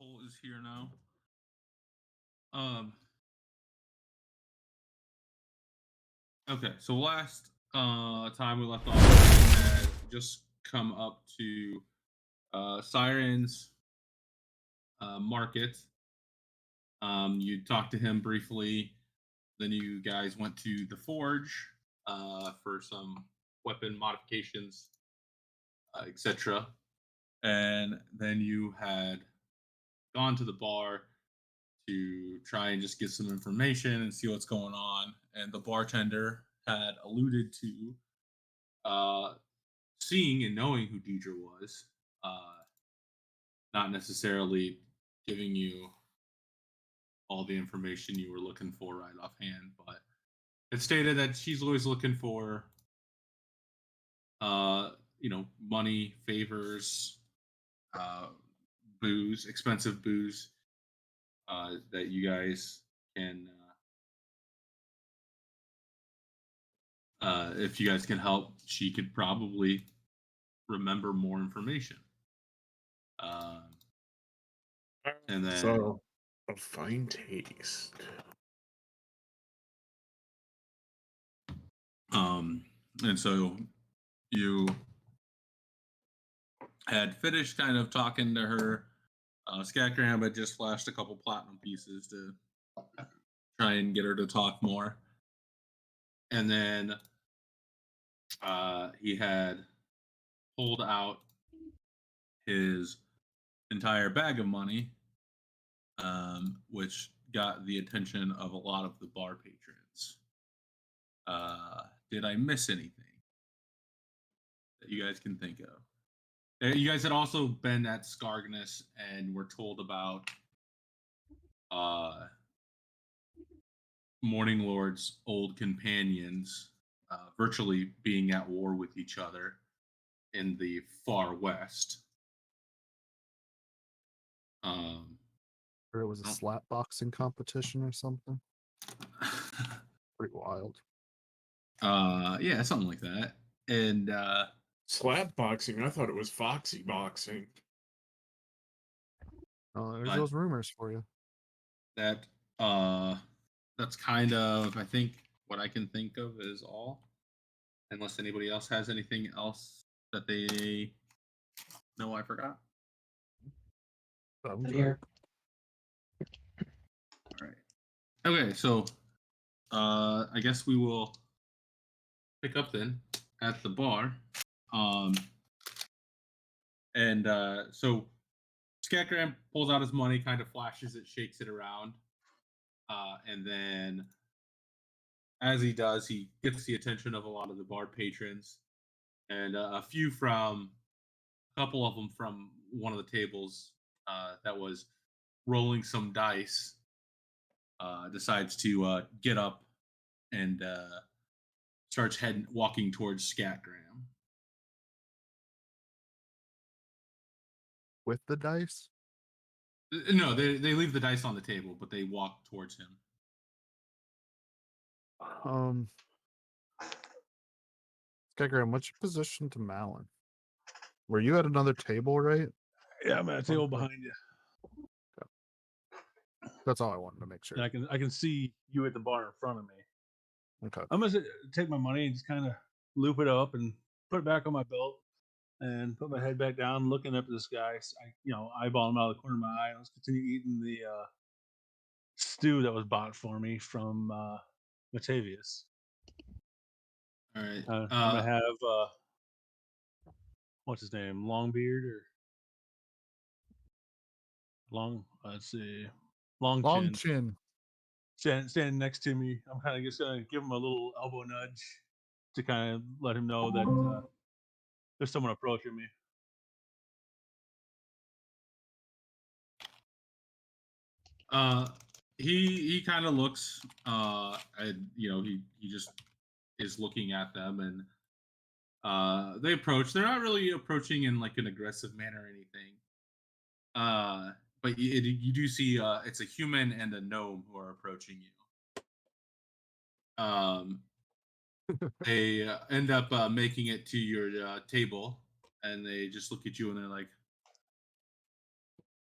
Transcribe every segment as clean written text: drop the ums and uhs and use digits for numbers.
Poll is here now. Um. Okay. So last time we left off, we had just come up to Sirens Market. You talked to him briefly. Then you guys went to the Forge for some weapon modifications, etc. And then you had gone to the bar to try and just get some information and see what's going on. And the bartender had alluded to uh, seeing and knowing who Deidre was, uh, not necessarily giving you all the information you were looking for right offhand, but it stated that she's always looking for, money, favors, uh, booze, expensive booze that you guys can, if you guys can help, she could probably remember more information. Um, and then, So, a fine taste. um, and so you had finished kind of talking to her. Scatgram had just flashed a couple platinum pieces to try and get her to talk more. And then he had pulled out his entire bag of money, which got the attention of a lot of the bar patrons. Did I miss anything that you guys can think of? You guys had also been at Scargnus and were told about uh, Morning Lord's old companions virtually being at war with each other in the far west. Um, Or it was a slap boxing competition or something. Pretty wild. yeah, something like that. And Slap boxing? I thought it was foxy boxing. Oh, there's But- those rumors for you. that that's kind of, I think, what I can think of is all. Unless anybody else has anything else that they know I forgot. I'm here. All right. Okay, so I guess we will pick up then at the bar. And so Scatgram pulls out his money, kind of flashes it, shakes it around. And then as he does, he gets the attention of a lot of the bar patrons and a couple of them from one of the tables that was rolling some dice, decides to get up and starts walking towards Scatgram. With the dice? No, they leave the dice on the table, but they walk towards him. Skygram, what's your position to Malin? Were you at another table, right? Yeah, I'm at a table Okay. behind you. That's all I wanted to make sure. And I can see you at the bar in front of me. Okay. I'm gonna take my money and just kind of loop it up and put it back on my belt and put my head back down, looking up at the sky. Eyeball him out of the corner of my eye. Let's continue eating the stew that was bought for me from Matavius. All right. I'm gonna have what's his name, Longbeard or Long? Let's see, Long Long Chin. chin. Standing next to me. I'm kind of just gonna give him a little elbow nudge to kind of let him know that there's someone approaching me. He kind of looks, and he just is looking at them, and they approach. They're not really approaching in like an aggressive manner or anything. But you do see it's a human and a gnome who are approaching you. They end up making it to your table, and they just look at you and they're like,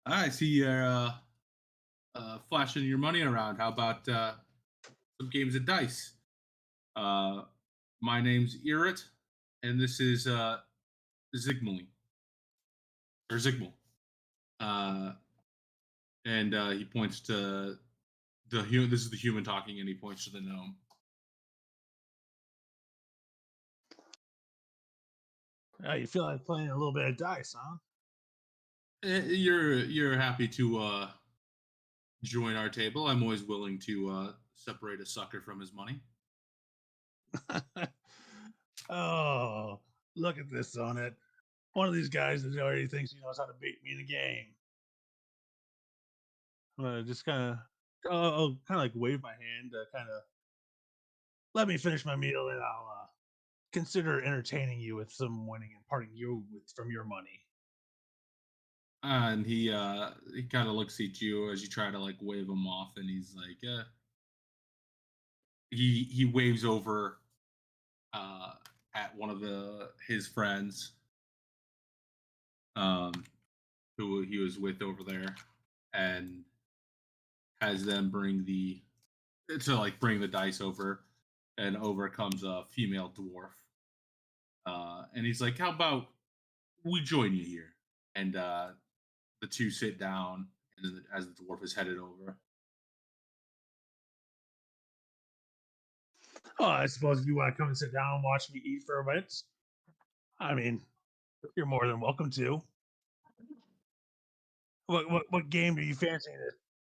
"I see you're flashing your money around. How about some games of dice? My name's Irit, and this is Zigmally or Zigmal." And he points to this is the human talking, and he points to the gnome. You feel like playing a little bit of dice, huh? You're happy to join our table. I'm always willing to separate a sucker from his money. Oh, look at this on it. One of these guys that already thinks he knows how to beat me in a game. I'm gonna just kind of like wave my hand to kind of let me finish my meal, and I'll consider entertaining you with some winning and parting you from your money. And he kind of looks at you as you try to like wave him off, and he's like, he waves over at one of his friends, who he was with over there, and has them bring the dice over, and over comes a female dwarf, and he's like, "How about we join you here?" And the two sit down, and then as the dwarf is headed over. Oh, I suppose if you want to come and sit down and watch me eat for a bit, I mean, you're more than welcome to. What game are you fancying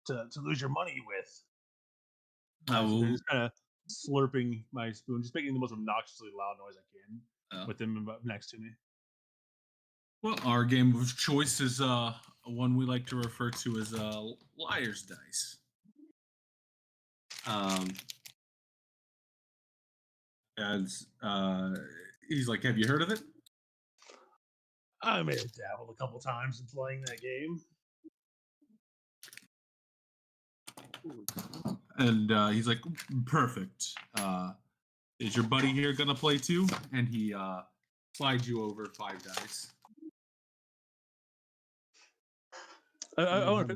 to lose your money with? Just kind of slurping my spoon, just making the most obnoxiously loud noise I can with them next to me. Well, our game of choice is one we like to refer to as liar's dice. And he's like, "Have you heard of it?" I may have dabbled a couple times in playing that game. And he's like, "Perfect. Is your buddy here gonna play too?" And he slides you over 5 dice. I want to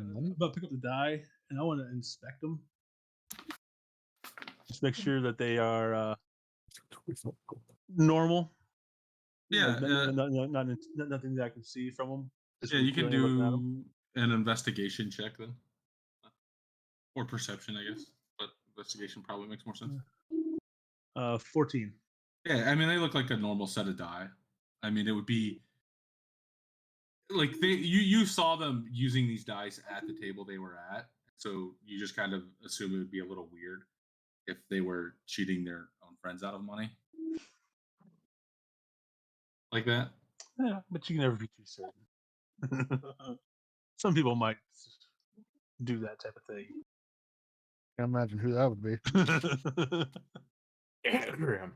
pick up the die, and I want to inspect them. Just make sure that they are normal. Yeah, nothing that I can see from them. Yeah, you can do an investigation check then, or perception, I guess. But investigation probably makes more sense. 14. Yeah, I mean they look like a normal set of die. I mean it would be like you saw them using these dice at the table they were at, so you just kind of assume it would be a little weird if they were cheating their own friends out of money like that. Yeah, but you can never be too certain. Some people might do that type of thing. Can't imagine who that would be.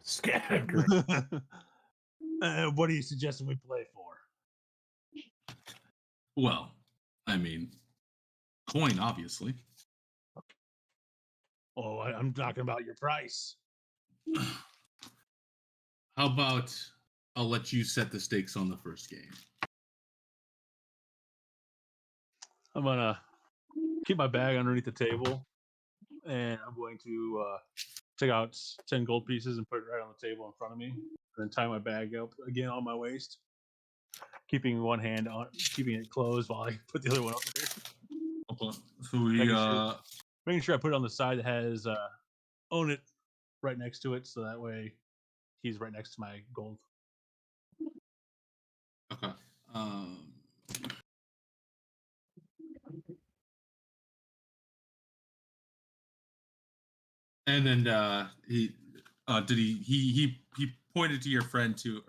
Scattergram. What are you suggesting we play for? Well, I mean, coin, obviously. Oh, I'm talking about your price. How about I'll let you set the stakes on the first game? I'm gonna keep my bag underneath the table, and I'm going to take out 10 gold pieces and put it right on the table in front of me, and then tie my bag up again on my waist, keeping one hand on, keeping it closed while I put the other one up there. Okay. So we Making sure I put it on the side that has own it right next to it, so that way he's right next to my gold. okay. And then he pointed to your friend to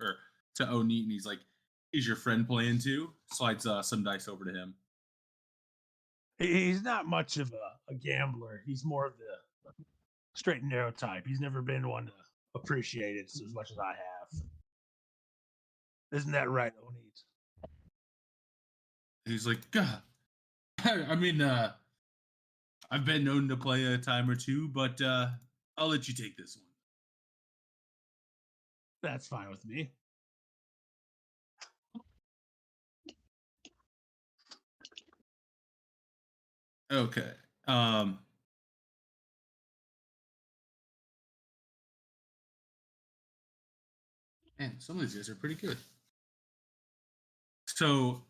Oneat, and he's like, "Is your friend playing too?" Slides some dice over to him. He's not much of a gambler. He's more of the straight and narrow type. He's never been one to appreciate it as much as I have. Isn't that right, Oneat? He's like, "God, I mean, I've been known to play a time or two, but I'll let you take this one." That's fine with me. Okay. Man, some of these guys are pretty good. So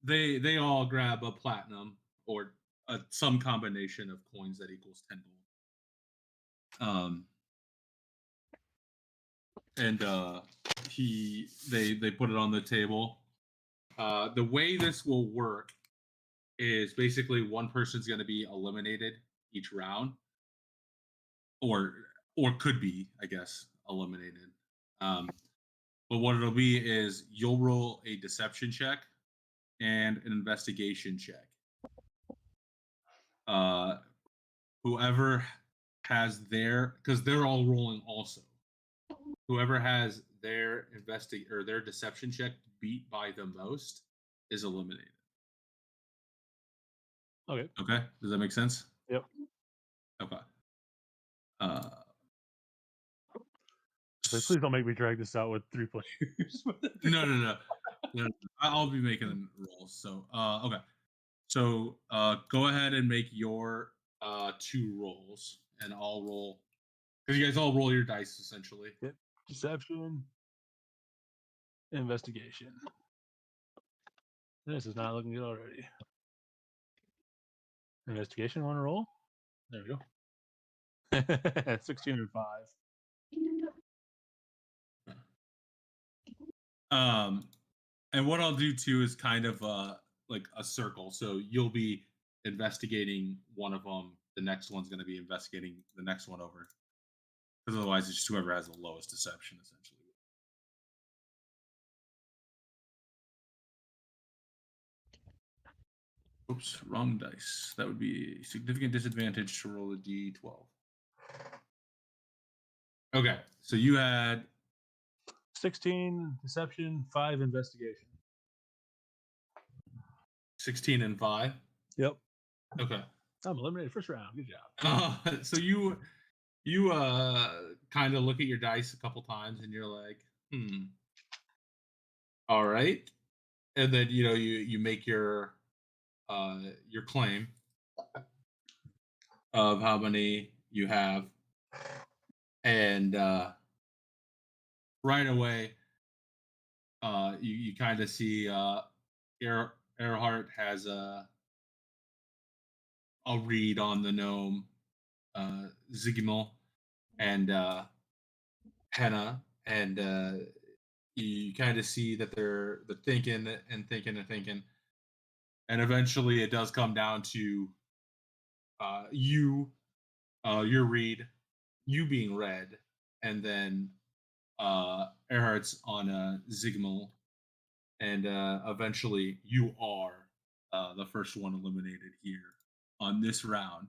they all grab a platinum or some combination of coins that equals 10 gold. And they put it on the table. The way this will work is basically one person's going to be eliminated each round, or could be, I guess, eliminated. But what it'll be is you'll roll a deception check and an investigation check. Whoever has their, because they're all rolling also. Whoever has their their deception check beat by the most is eliminated. Okay. Okay, does that make sense? Yep. Okay. Please don't make me drag this out with 3 players. No. I'll be making rolls. So okay. So go ahead and make your 2 rolls, and I'll roll, because you guys all roll your dice essentially. Yep. Deception. Investigation. This is not looking good already. Investigation, want to roll? There we go. 16 and 5. And what I'll do too is kind of like a circle. So you'll be investigating one of them. The next one's going to be investigating the next one over. Because otherwise, it's just whoever has the lowest deception, essentially. Oops, wrong dice. That would be a significant disadvantage to roll a d12. Okay, so you had 16 deception, 5 investigation. 16 and 5. Yep. Okay. I'm eliminated first round. Good job. So you kind of look at your dice a couple times, and you're like, all right. And then you make your claim of how many you have, and right away you kind of see Earhart has a read on the gnome, Zigmul, and Henna, and you kind of see that they're thinking and thinking and thinking, and eventually it does come down to your read, you being read, and then Earhart's on Zigmul, and eventually you are the first one eliminated here on this round.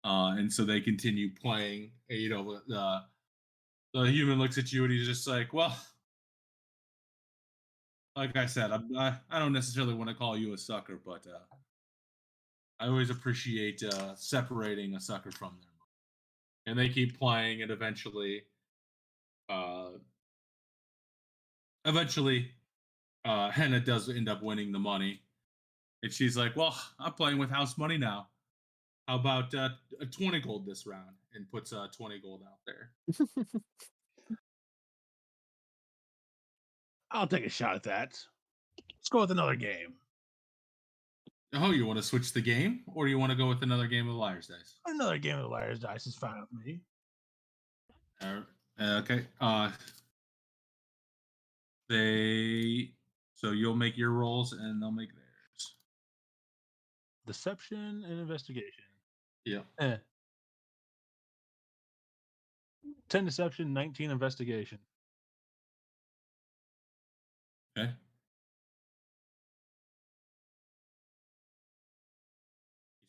And so they continue playing. The human looks at you and he's just like, well, like I said, I don't necessarily want to call you a sucker, but I always appreciate separating a sucker from their money. And they keep playing, and uh, eventually, Henna does end up winning the money, and she's like, "Well, I'm playing with house money now. How about a 20 gold this round?" And puts 20 gold out there. I'll take a shot at that. Let's go with another game. Oh, you want to switch the game, or you want to go with another game of Liar's Dice? Another game of Liar's Dice is fine with me. Okay. So you'll make your rolls, and they'll make theirs. Deception and investigation. Yeah. 10 deception, 19 investigation. Okay.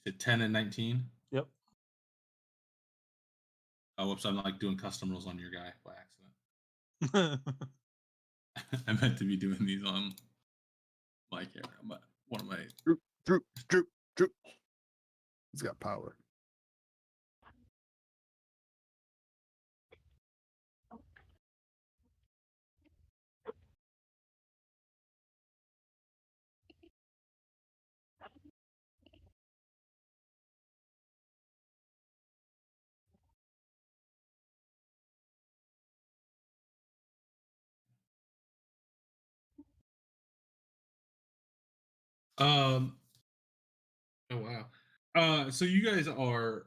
You said 10 and 19? Yep. Oh, whoops, I'm like doing custom rolls on your guy by accident. I meant to be doing these on my camera, but one of my... Droop. He's got power. Oh wow. So you guys are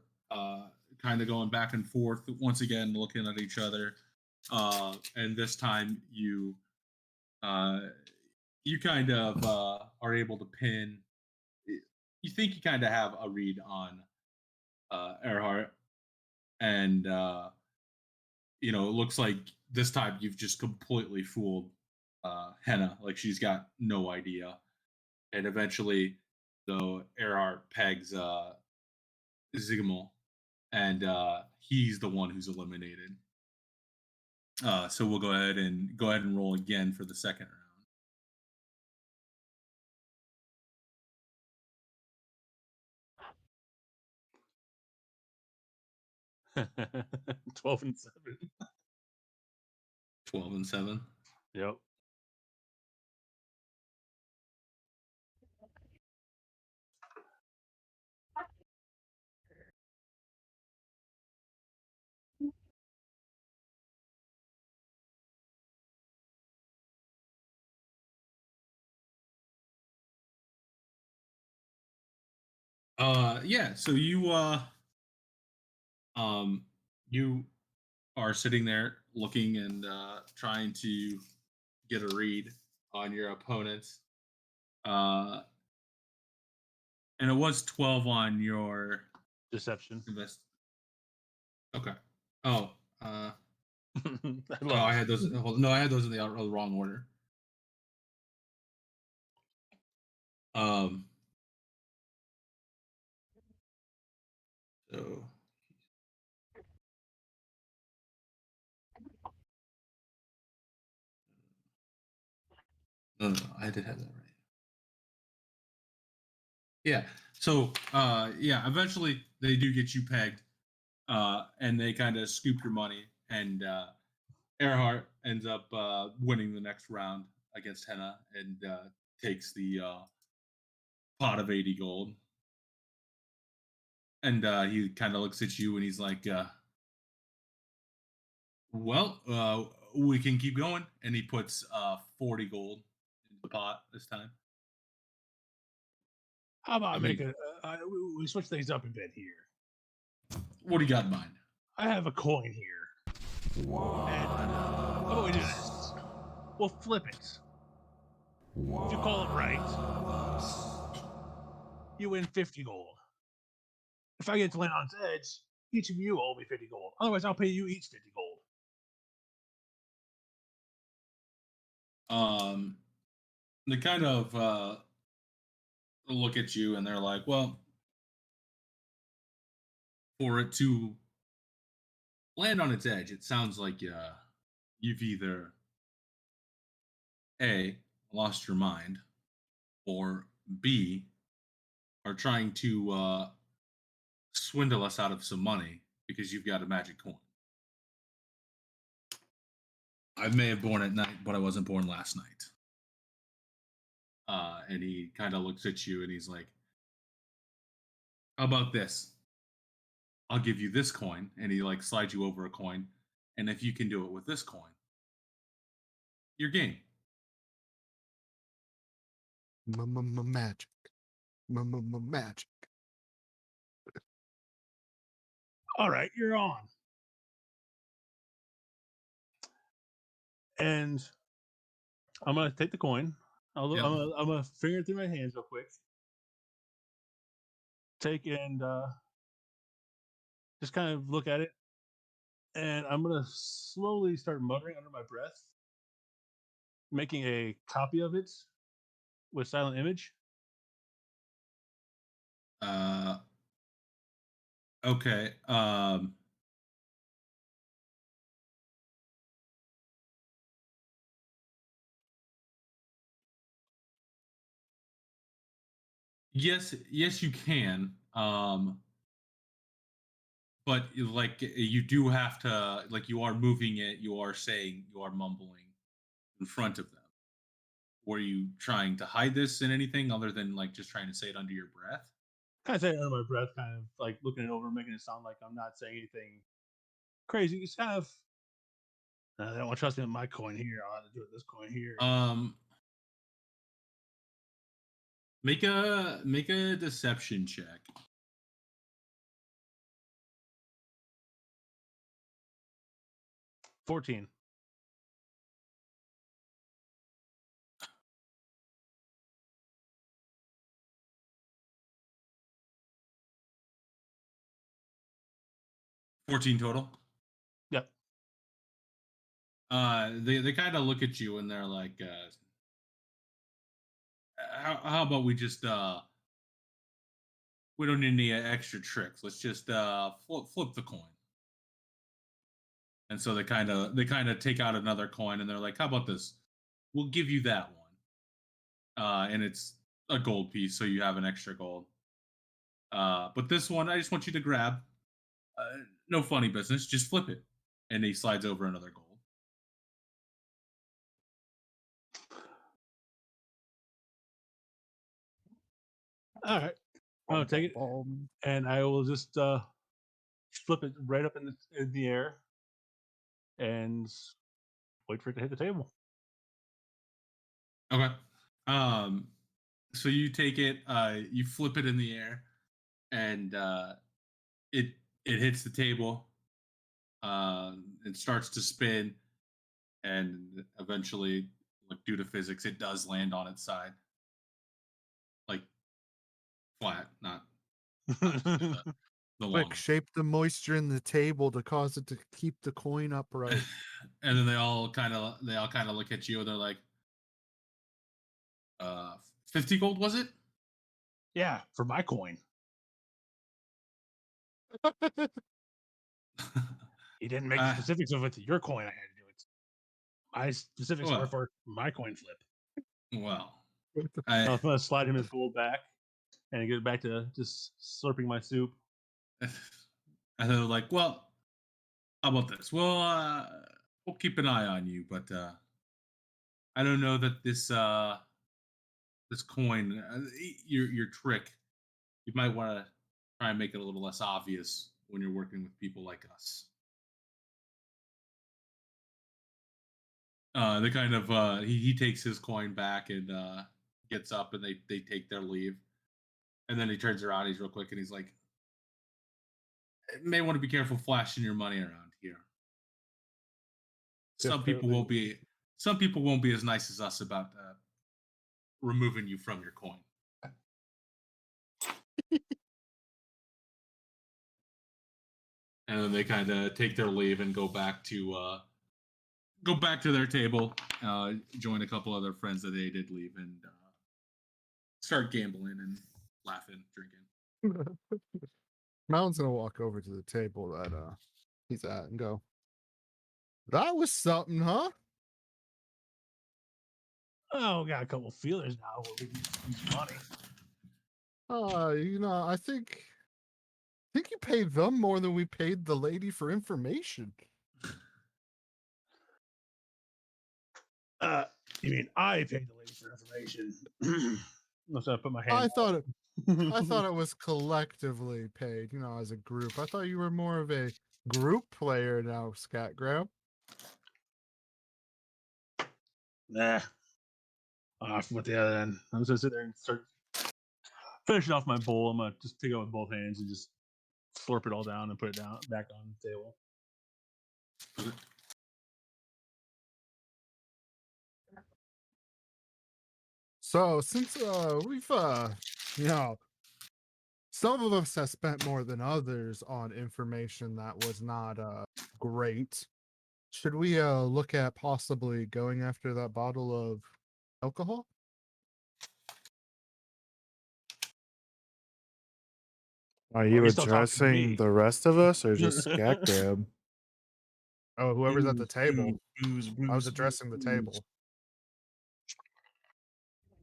kind of going back and forth once again, looking at each other. And this time you kind of are able to pin. You think you kind of have a read on Earhart, and it looks like this time you've just completely fooled Henna. Like she's got no idea, and eventually, though, Earhart pegs Zigmul, and he's the one who's eliminated. So we'll go ahead and roll again for the second round. 12 and 7. 12 and 7. Yep. Yeah, so you you are sitting there looking and trying to get a read on your opponents. And it was 12 on your Deception. invest. Okay. Oh, I oh, I had those. No, I had those in the wrong order. So no, I did have that right. Yeah. So yeah, eventually they do get you pegged, and they kind of scoop your money, and Earhart ends up winning the next round against Henna and takes the pot of 80 gold. And he kind of looks at you and he's like, well, we can keep going. And he puts 40 gold in the pot this time. How about I make mean- we switch things up a bit here? What do you got in mind? I have a coin here. And how about we do this? We'll flip it. If you call it right, you win 50 gold. If I get to land on its edge, each of you owe me 50 gold. Otherwise, I'll pay you each 50 gold. The kind of look at you and they're like, well, for it to land on its edge, it sounds like you've either A, lost your mind, or B, are trying to swindle us out of some money because you've got a magic coin. I may have born at night, but I wasn't born last night. And he kind of looks at you and he's like, how about this? I'll give you this coin. And he like slides you over a coin. And if you can do it with this coin, you're game. Magic. Magic. All right, you're on. And I'm gonna take the coin. Yep. I'm gonna finger it through my hands real quick. Take and just kind of look at it, and I'm gonna slowly start muttering under my breath, making a copy of it with silent image. Okay. Yes, you can. But like you do have to, like, you are moving it, you are saying, you are mumbling in front of them. Were you trying to hide this in anything other than like just trying to say it under your breath? Kind of saying it under my breath, kind of like looking it over, making it sound like I'm not saying anything crazy. It's kind of they don't want to trust me with my coin here. I'll have to do it with this coin here. Make a deception check. 14. Total. Yep. They kind of look at you and they're like, how about we just we don't need any extra tricks. Let's just flip the coin. And so they kind of take out another coin and they're like, how about this? We'll give you that one. And it's a gold piece, so you have an extra gold. But this one, I just want you to grab. No funny business. Just flip it. And he slides over another gold. All right. I'll take it, and I will just flip it right up in the air and wait for it to hit the table. Okay. So you take it, you flip it in the air, and it hits the table. It starts to spin, and eventually, like due to physics, it does land on its side, like flat, not the Quick, long. shape the moisture in the table to cause it to keep the coin upright. And then they all kind of look at you, and they're like, 50 gold, was it? Yeah, for my coin. He didn't make the specifics of it to your coin. I had to do it. My specifics are for my coin flip. Well, I'm gonna slide him his gold back and get back to just slurping my soup. And they're like, well, how about this? We'll keep an eye on you, but I don't know that this coin, your trick, you might want to try and make it a little less obvious when you're working with people like us. They kind of he takes his coin back and gets up, and they take their leave, and then he turns around, he's real quick, and he's like, may want to be careful flashing your money around here. Some people won't be as nice as us about removing you from your coin. And then they kind of take their leave and go back to their table, join a couple other friends that they did leave, and start gambling and laughing, drinking. Mountain's gonna walk over to the table that he's at and go, "That was something, huh?" Oh, we got a couple feelers now where we can use money. I think you paid them more than we paid the lady for information. You mean I paid the lady for information? Unless I put my hand. I thought it was collectively paid, as a group. I thought you were more of a group player now, Scatgram. Nah. Off with the other end. I'm just gonna sit there and start finishing off my bowl. I'm gonna just take it with both hands and just slurp it all down and put it down back on the table. So since we've some of us have spent more than others on information that was not great, should we look at possibly going after that bottle of alcohol? Are you you still talking to me? addressing the rest of us or just Scatgram? Oh, whoever's at the Booze, table. booze, I was booze, addressing the booze. table.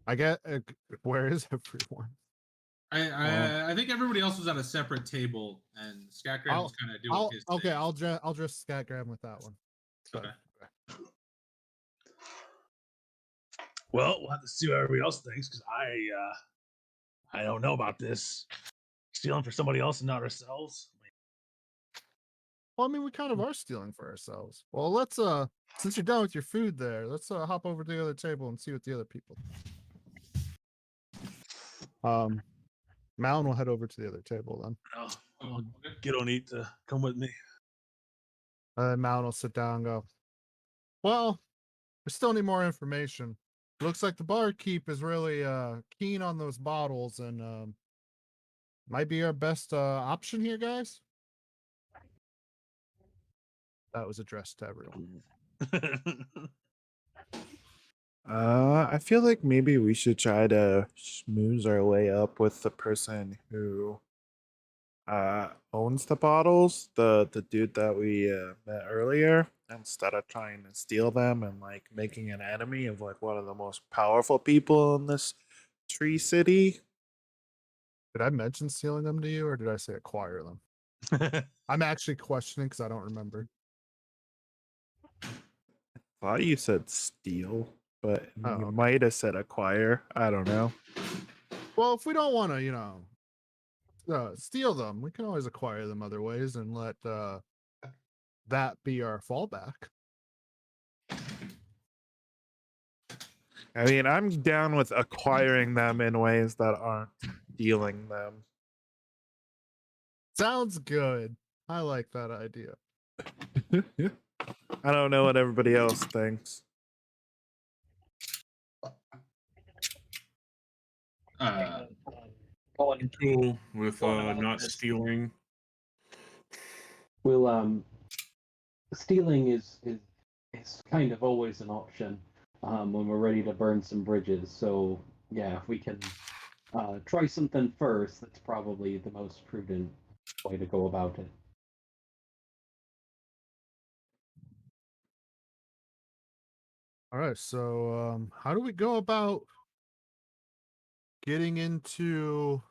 I get where is everyone? I think everybody else was at a separate table, and Scatgram was kind of doing his Okay, thing. I'll just Scatgram with that one. Okay. Well, we'll have to see what everybody else thinks because I don't know about this. Stealing for somebody else and not ourselves. Well, I mean, we kind of are stealing for ourselves. Well, let's since you're done with your food there, let's hop over to the other table and see what the other people think. Mountain will head over to the other table then. I'll Okay. get on eat to come with me. Mountain will sit down and go, "Well, we still need more information. Looks like the barkeep is really keen on those bottles and might be our best option here, guys." That was addressed to everyone. I feel like maybe we should try to schmooze our way up with the person who owns the bottles, the dude that we met earlier, instead of trying to steal them and like making an enemy of like one of the most powerful people in this tree city. Did I mention stealing them to you, or did I say acquire them? I'm actually questioning because I don't remember. Thought you said steal, but Oh, you okay. might have said acquire. I don't know. Well, if we don't want to, steal them, we can always acquire them other ways and let that be our fallback. I mean, I'm down with acquiring them in ways that aren't stealing them. Sounds good. I like that idea. I don't know what everybody else thinks. I'm cool with not stealing. Well, stealing is kind of always an option when we're ready to burn some bridges. So yeah, if we can try something first, that's probably the most prudent way to go about it. All right, so how do we go about getting into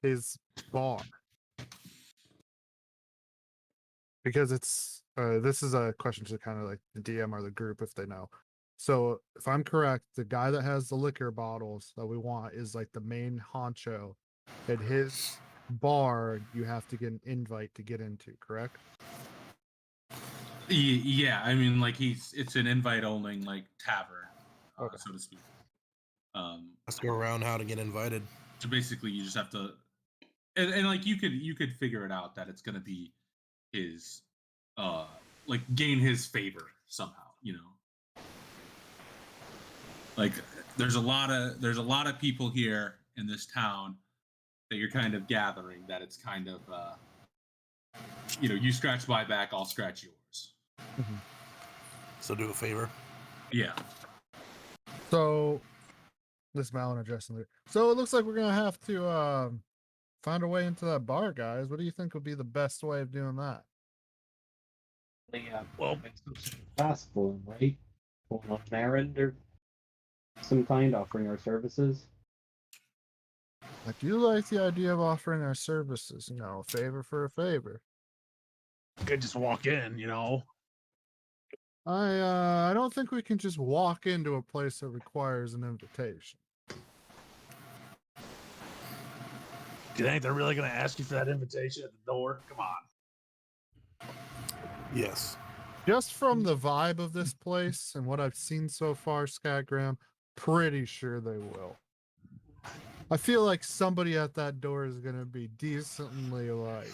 his bar? Because it's this is a question to kind of like the DM or the group if they know. So if I'm correct, the guy that has the liquor bottles that we want is like the main honcho. At his bar, you have to get an invite to get into, correct? Yeah, I mean, like it's an invite only like tavern, Okay. so to speak. Let's go around how to get invited. So basically, you just have to, and like you could figure it out that it's gonna be his, like gain his favor somehow, you know. Like there's a lot of people here in this town that you're kind of gathering. That it's kind of, you scratch my back, I'll scratch yours. So do a favor. Yeah. So This Malin addressing it. So it looks like we're gonna have to find a way into that bar, guys. What do you think would be the best way of doing that? Well- make some sort of task for him, right? Going on an errand or some kind, offering our services. I do like the idea of offering our services. A favor for a favor. Could just walk in, you know. I don't think we can just walk into a place that requires an invitation. Do you think they're really going to ask you for that invitation at the door? Come on. Yes. Just from the vibe of this place and what I've seen so far, Scatgram, pretty sure they will. I feel like somebody at that door is gonna be decently like,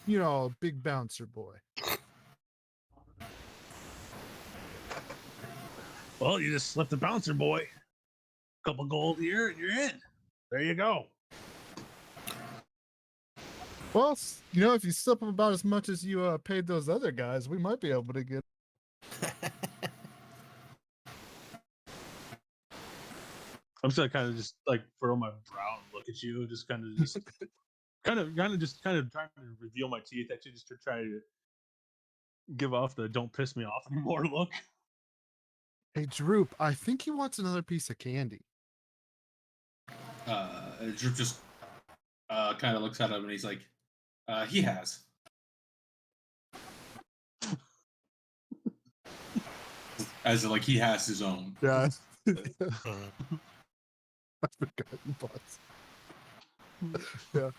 a big bouncer boy. Well, you just slip the bouncer boy. Couple gold here and you're in. There you go. Well, if you slip them about as much as you paid those other guys, we might be able to get. I'm just gonna kind of just like furrow my brow and look at you, just kind of trying to reveal my teeth, actually, just to try to give off the "don't piss me off anymore" look. Hey, Droop, I think he wants another piece of candy. Droop just kind of looks at him and he's like, he has. As in, like, he has his own. Yeah. Uh, I forgot butts. Yeah.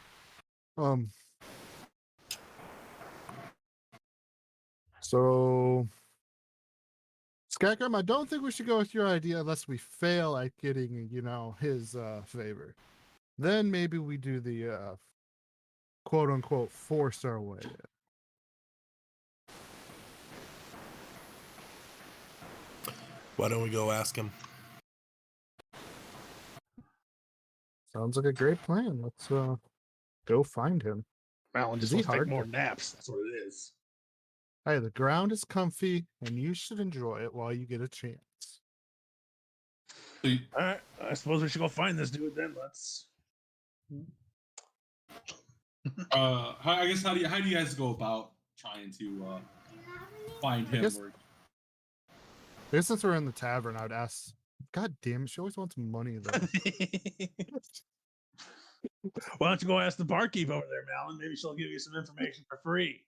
So, Skycram, I don't think we should go with your idea unless we fail at getting, his favor. Then maybe we do the quote unquote force our way in. why don't we go ask him? Sounds like a great plan. Let's go find him. Malin just Is he wants to take hard? more naps. That's what it is. Hey, the ground is comfy, and you should enjoy it while you get a chance. So you- All right, I suppose we should go find this dude then. Let's. I guess how do you guys go about trying to find him? guess- I guess since we're in the tavern, I would ask. God damn it! She always wants money though. Why don't you go ask the barkeep over there, Malin? Maybe she'll give you some information for free.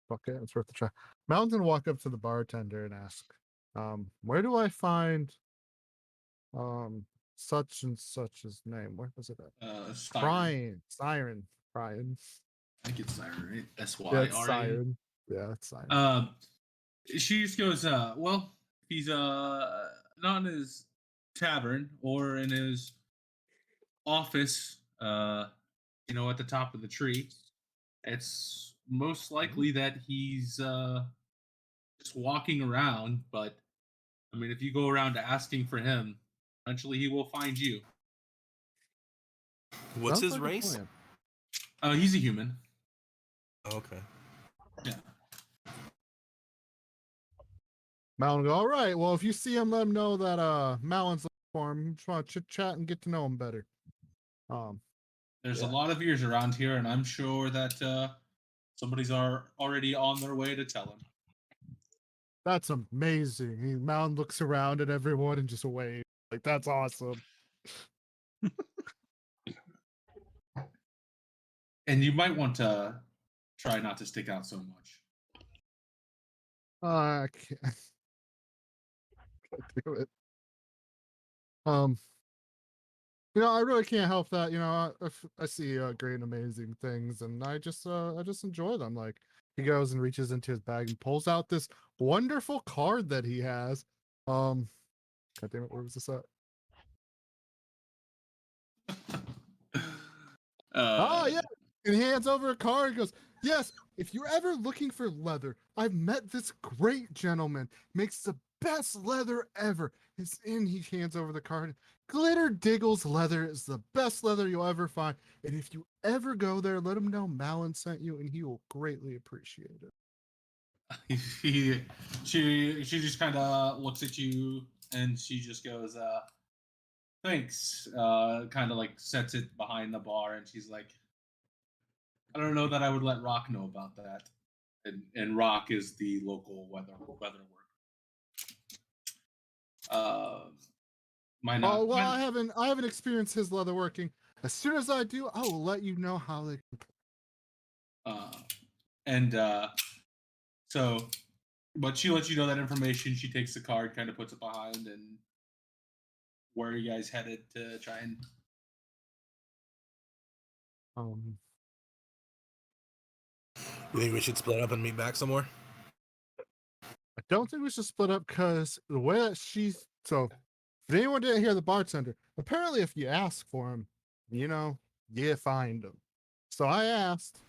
Fuck it, it's worth a try. Mountain's gonna walk up to the bartender and ask, where do I find such and such's name? Where was it at? Siren. Brian. I think it's Siren, right? Yeah, S-Y-R-A. it's Siren. Yeah, it's Siren. She just goes, well, he's not in his tavern or in his office, at the top of the tree. It's most likely that he's just walking around, but I mean, if you go around asking for him, eventually he will find you. What's Sounds his like a race? plan. He's a human. Okay. Yeah. Malin will go, all right, well, if you see him, let him know that Malin's looking for him. Just want to chit chat and get to know him better. There's Yeah. a lot of ears around here, and I'm sure that somebody's already on their way to tell him. That's amazing. Malin looks around at everyone and just waves. Like, that's awesome. And you might want to try not to stick out so much. I can't. Can't do it. I really can't help that. I see great and amazing things, and I just enjoy them. Like, he goes and reaches into his bag and pulls out this wonderful card that he has. God damn it, where was this at? Yeah. And he hands over a card and goes, yes, if you're ever looking for leather, I've met this great gentleman. Makes the best leather ever. He hands over the card. Glitter Diggles leather is the best leather you'll ever find. And if you ever go there, let him know Malin sent you, and he will greatly appreciate it. She just kind of looks at you and she just goes, thanks. Kind of like sets it behind the bar, and she's like, I don't know that I would let Rock know about that. And Rock is the local weather worker. Might not. Oh well, I haven't experienced his leather working. As soon as I do, I will let you know how they. So, but she lets you know that information. She takes the card, kind of puts it behind, and where are you guys headed to try and? You think we should split up and meet back somewhere? I don't think we should split up because the way that she's so. If anyone didn't hear the bartender, apparently if you ask for him, you find him. So I asked.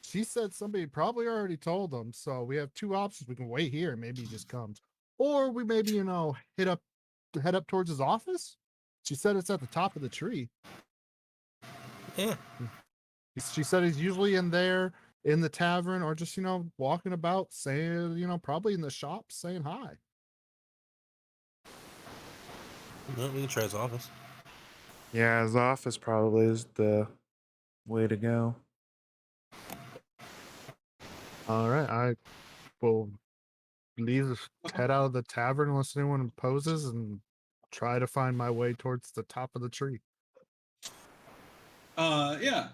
She said somebody probably already told them. So we have two options. We can wait here, maybe he just comes, or we maybe head up towards his office. She said it's at the top of the tree. Yeah. She said he's usually in there in the tavern, or just walking about saying probably in the shop saying hi. Well, we can try his office. Yeah, his office probably is the way to go. All right, I will head out of the tavern unless anyone opposes and try to find my way towards the top of the tree. Yeah.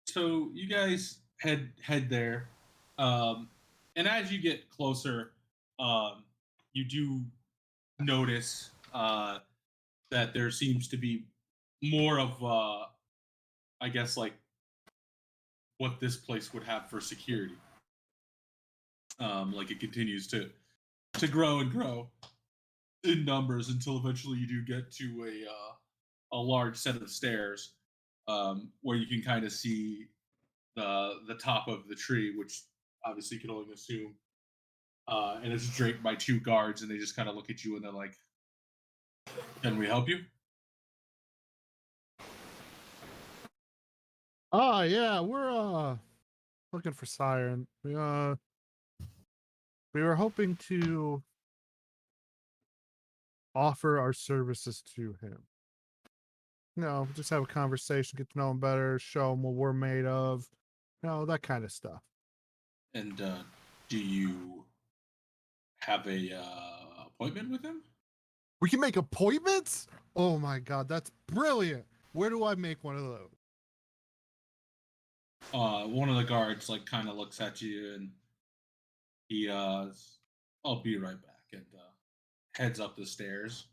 So you guys head there, and as you get closer, you do notice that there seems to be more of, I guess, like what this place would have for security. Like it continues to grow and grow in numbers until eventually you do get to a large set of stairs, where you can kind of see the top of the tree, which obviously you can only assume, and it's draped by two guards, and they just kind of look at you and they're like, "Can we help you?" Oh yeah, we're looking for Siren. We were hoping to offer our services to him. Just have a conversation, get to know him better, show him what we're made of, that kind of stuff. And do you have a appointment with him? We can make appointments? Oh my god, that's brilliant. Where do I make one of those? One of the guards like kind of looks at you and he I'll be right back, and heads up the stairs.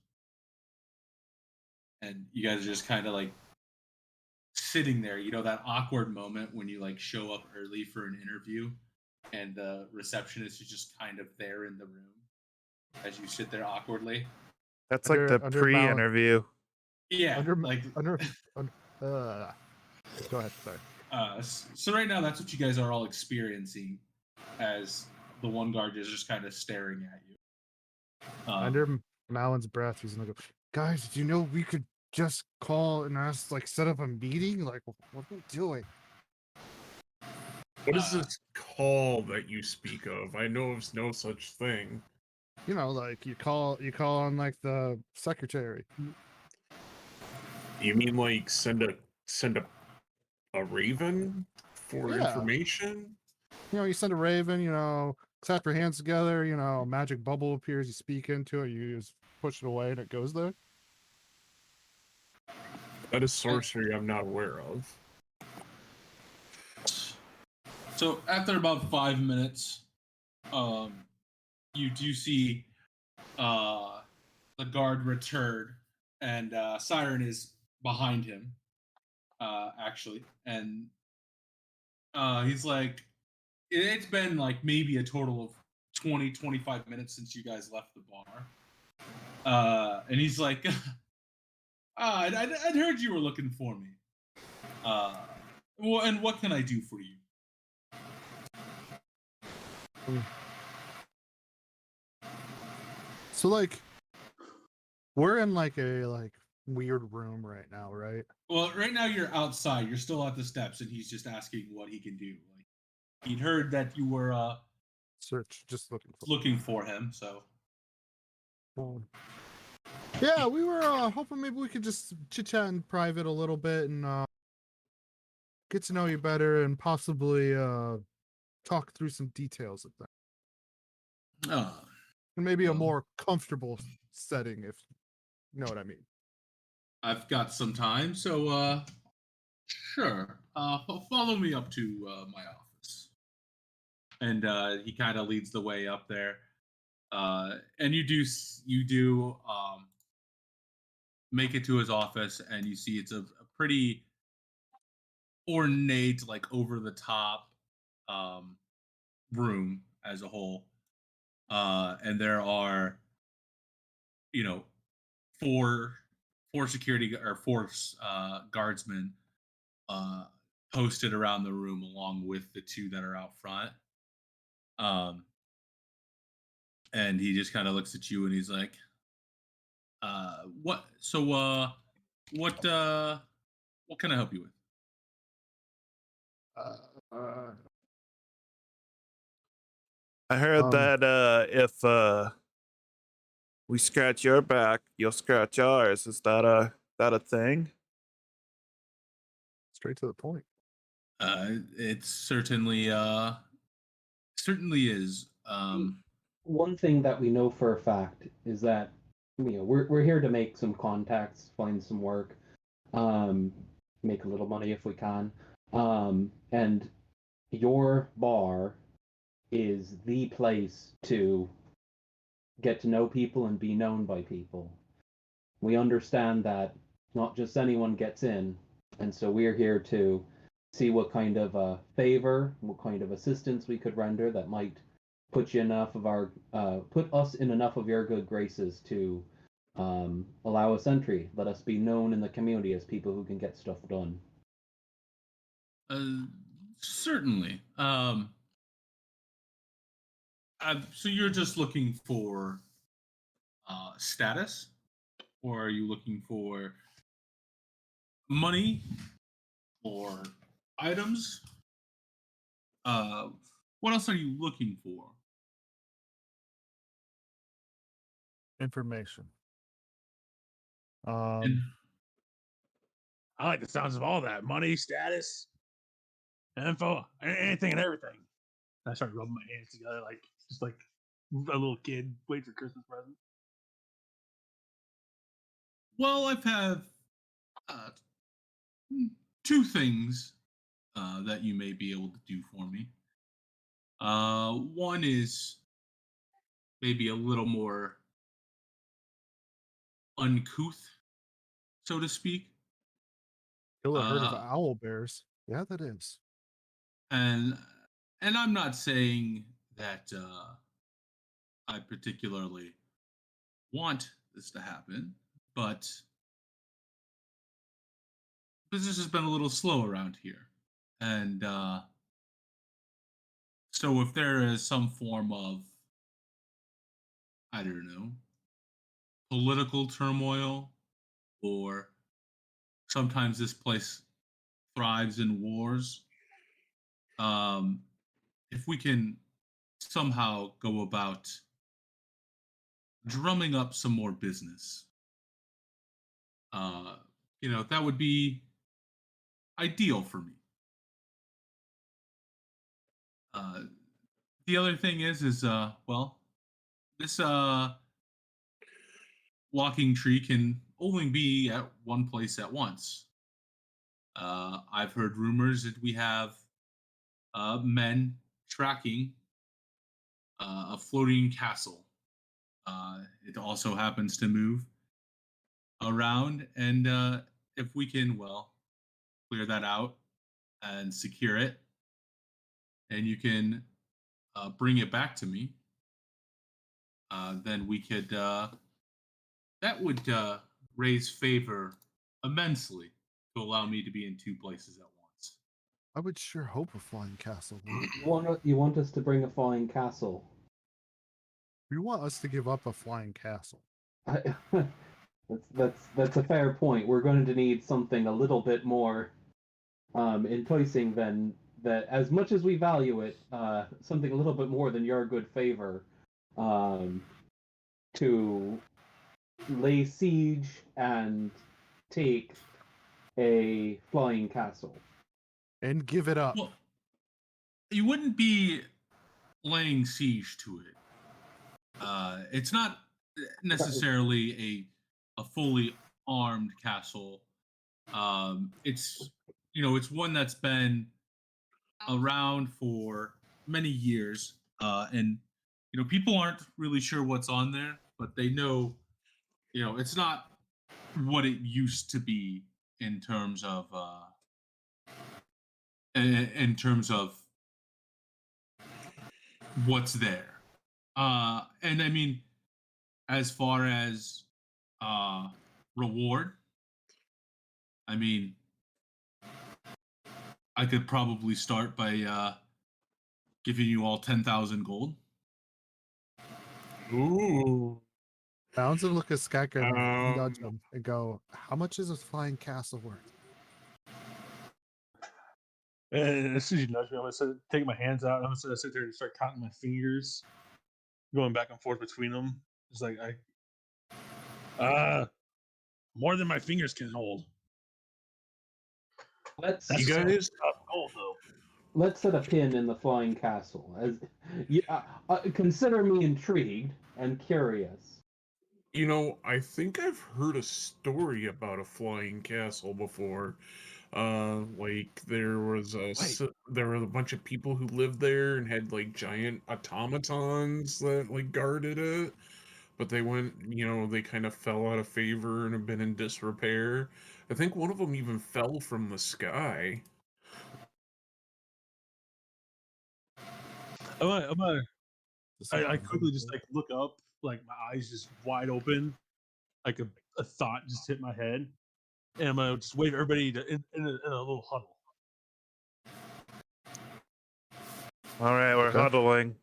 And you guys are just kind of like sitting there, that awkward moment when you like show up early for an interview and the receptionist is just kind of there in the room as you sit there awkwardly. That's Under- like the under pre-interview. Yeah, Under, like under, go ahead, sorry. so right now that's what you guys are all experiencing, as the one guard is just kind of staring at you. Under Malin's breath, he's gonna go, guys, do you know we could just call and ask, like, set up a meeting? Like, what are we doing? What is this call that you speak of? I know of no such thing. Like you call on like the secretary. You mean like send a raven for Yeah. information? You send a raven, clap your hands together, a magic bubble appears, you speak into it, you just push it away and it goes there. That is sorcery I'm not aware of. So after about 5 minutes, you do see the guard return, and Siren is behind him, actually, and he's like, it's been like maybe a total of 20-25 minutes since you guys left the bar, and he's like, I'd heard you were looking for me, well, and what can I do for you? So like, we're in like a weird room right now, right? Well, right now you're outside. You're still at the steps, and he's just asking what he can do. Like he'd heard that you were Search, just looking for. looking for him, so Yeah, we were hoping maybe we could just chit chat in private a little bit and get to know you better and possibly talk through some details of that. And maybe a Well. more comfortable setting, if you know what I mean. I've got some time, so sure. Follow me up to my office, and he kind of leads the way up there. And you do make it to his office, and you see it's a pretty ornate, like over the top room as a whole. And there are, you know, four security or four guardsmen posted around the room along with the two that are out front. And he just kind of looks at you and he's like, what what can I help you with? I heard Um, that if we scratch your back, you'll scratch ours. Is that a thing? Straight to the point. It certainly is. One thing that we know for a fact is that we're here to make some contacts, find some work, make a little money if we can, and your bar is the place to get to know people and be known by people. We understand that not just anyone gets in, and so we're here to see what kind of a favor, what kind of assistance we could render that might put us in enough of your good graces to allow us entry. Let us be known in the community as people who can get stuff done. Certainly. So you're just looking for status, or are you looking for money or items? What else are you looking for? Information. And I like the sounds of all that money, status, info, anything and everything. I started rubbing my hands together like just like a little kid waiting for Christmas present. well, I've had two things that you may be able to do for me. One is maybe a little more uncouth, so to speak. Kill a herd of Uh, owl bears. Yeah, that is. and I'm not saying that I particularly want this to happen, but business has been a little slow around here, and so if there is some form of, I don't know, political turmoil, or sometimes this place thrives in wars. If we can somehow go about drumming up some more business, uh, that would be ideal for me. Uh, the other thing is well, this walking tree can only be at one place at once. I've heard rumors that we have men tracking a floating castle. It also happens to move around, and if we can, well, clear that out and secure it, and you can bring it back to me, then we could. That would raise favor immensely to allow me to be in two places at once. I would sure hope a flying castle would. You want us to bring a flying castle? You want us to give up a flying castle? That's a fair point. We're going to need something a little bit more enticing than that. As much as we value it, something a little bit more than your good favor, to lay siege and take a flying castle. And give it up. Well, you wouldn't be laying siege to it. It's not necessarily a fully armed castle. It's it's one that's been around for many years, and people aren't really sure what's on there, but they know it's not what it used to be in terms of what's there. And I mean, as far as reward, I mean, I could probably start by giving you all 10,000 gold. Ooh. Bounds and look at Skyker and nudge Um, him and go, how much is a flying castle worth? And as soon as you nudge me, I'm gonna take my hands out. I'm gonna sit there and start counting my fingers, going back and forth between them. It's like more than my fingers can hold. Let's That's You guys- tough gold though. let's set a pin in the flying castle. As you, consider me intrigued and curious. I think I've heard a story about a flying castle before. Like there was there were a bunch of people who lived there and had like giant automatons that like guarded it, but they went, they kind of fell out of favor and have been in disrepair. I think one of them even fell from the sky. I quickly just like look up, like my eyes just wide open, like a thought just hit my head, and I'm gonna just wave everybody in a little huddle. All right, we're Okay. huddling.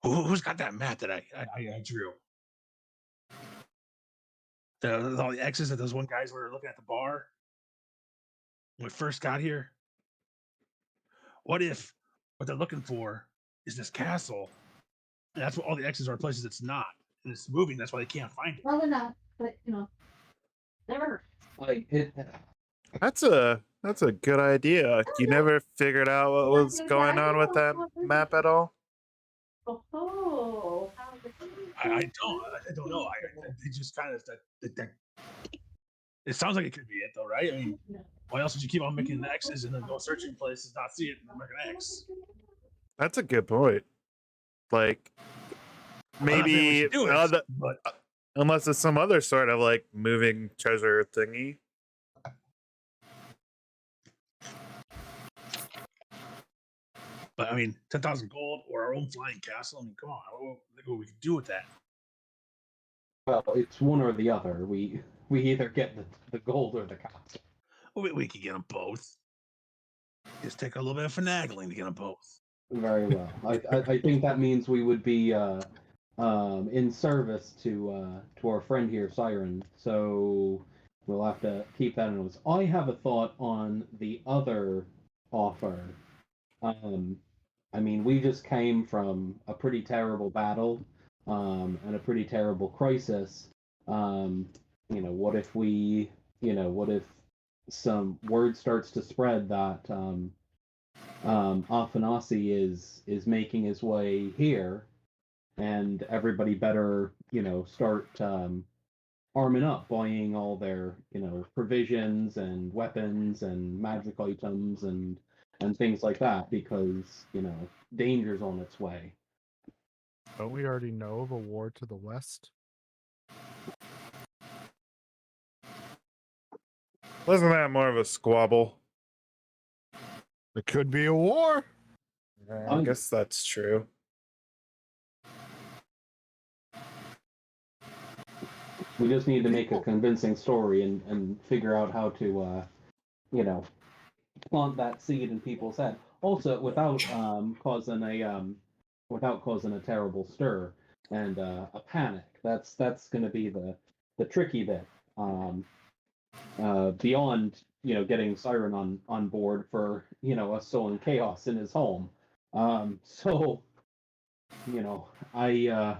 Who's got that map that I drew? With all the X's that those one guys were looking at the bar when we first got here. What if what they're looking for is this castle, and that's what all the X's are places it's not, and it's moving. That's why they can't find it. Probably not, but never. Like it. That's a good idea. You never figured out what was going on with that map at all? Oh, I don't know. They just kind of that. It sounds like it could be it though, right? I mean, why else would you keep on making X's and then go searching places, not see it, and then make an X? That's a good point. Like I'm not saying we maybe should do it, but unless it's some other sort of like moving treasure thingy. I mean, 10,000 gold or our own flying castle. I mean, come on, what we can do with that? Well, it's one or the other. We either get the gold or the castle. We could get them both. Just take a little bit of finagling to get them both. Very well. I think that means we would be in service to our friend here, Siren. So we'll have to keep that in mind. I have a thought on the other offer. I mean, we just came from a pretty terrible battle, and a pretty terrible crisis. What if what if some word starts to spread that Afanasi is making his way here, and everybody better, start arming up, buying all their, provisions and weapons and magic items and things like that, because, danger's on its way. Don't we already know of a war to the west? Wasn't that more of a squabble? It could be a war. I guess that's true. We just need to make a convincing story and figure out how to, plant that seed in people's head. Also, without causing without causing a terrible stir and a panic. That's going to be the tricky bit. Beyond getting Siren on board for us sowing chaos in his home. So I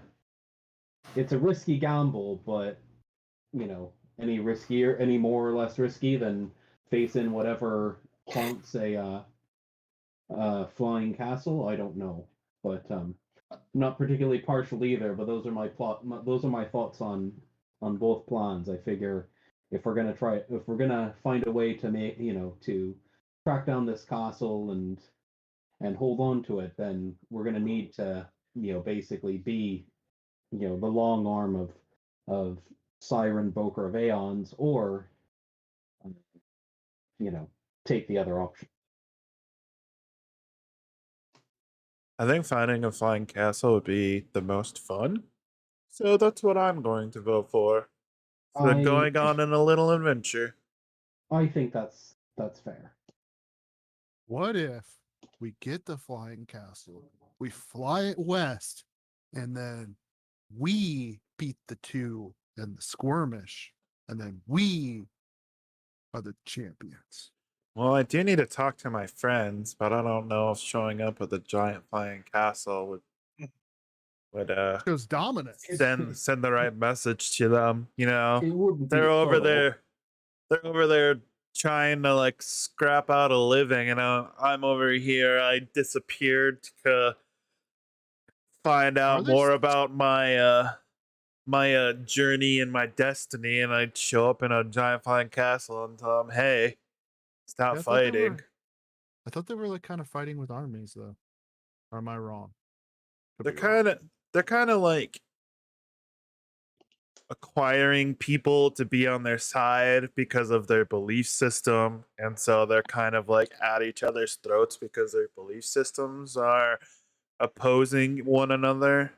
it's a risky gamble, but any more or less risky than facing whatever haunts a flying castle. I don't know, but not particularly partial either. But those are those are my thoughts on both plans. I figure if we're gonna find a way to make to track down this castle and hold on to it, then we're gonna need to basically be the long arm of Siren, Boker of Aeons, or take the other option. I think finding a flying castle would be the most fun. So that's what I'm going to vote for. So going on a little adventure. I think that's fair. What if we get the flying castle, we fly it west, and then we beat the two and the skirmish, and then we are the champions? Well, I do need to talk to my friends, but I don't know if showing up with a giant flying castle would Because Dominic. send the right message to them. You know, It wouldn't be they're over subtle. there. They're over there trying to like scrap out a living, and I'm over here. I disappeared to find out they more s- about my journey and my destiny, and I'd show up in a giant flying castle and tell them, "Hey, stop Yeah, I thought they fighting." were- I thought they were like kind of fighting with armies, though. Or am I wrong? Could They're be wrong. kind of like acquiring people to be on their side because of their belief system, and so they're kind of like at each other's throats because their belief systems are opposing one another.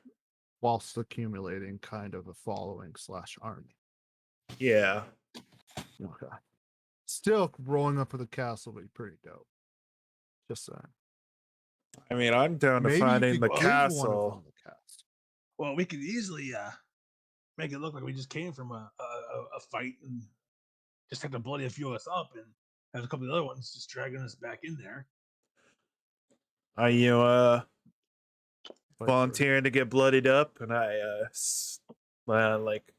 Whilst accumulating kind of a following / army. Yeah. Okay. Still, rolling up for the castle would be pretty dope. Just saying. I mean, I'm down to Maybe you finding could the give one of castle. them the cast. Well, we could easily make it look like we just came from a fight and just had to bloody a few of us up, and have a couple of the other ones just dragging us back in there. Are you Like, volunteering to get bloodied up? And I like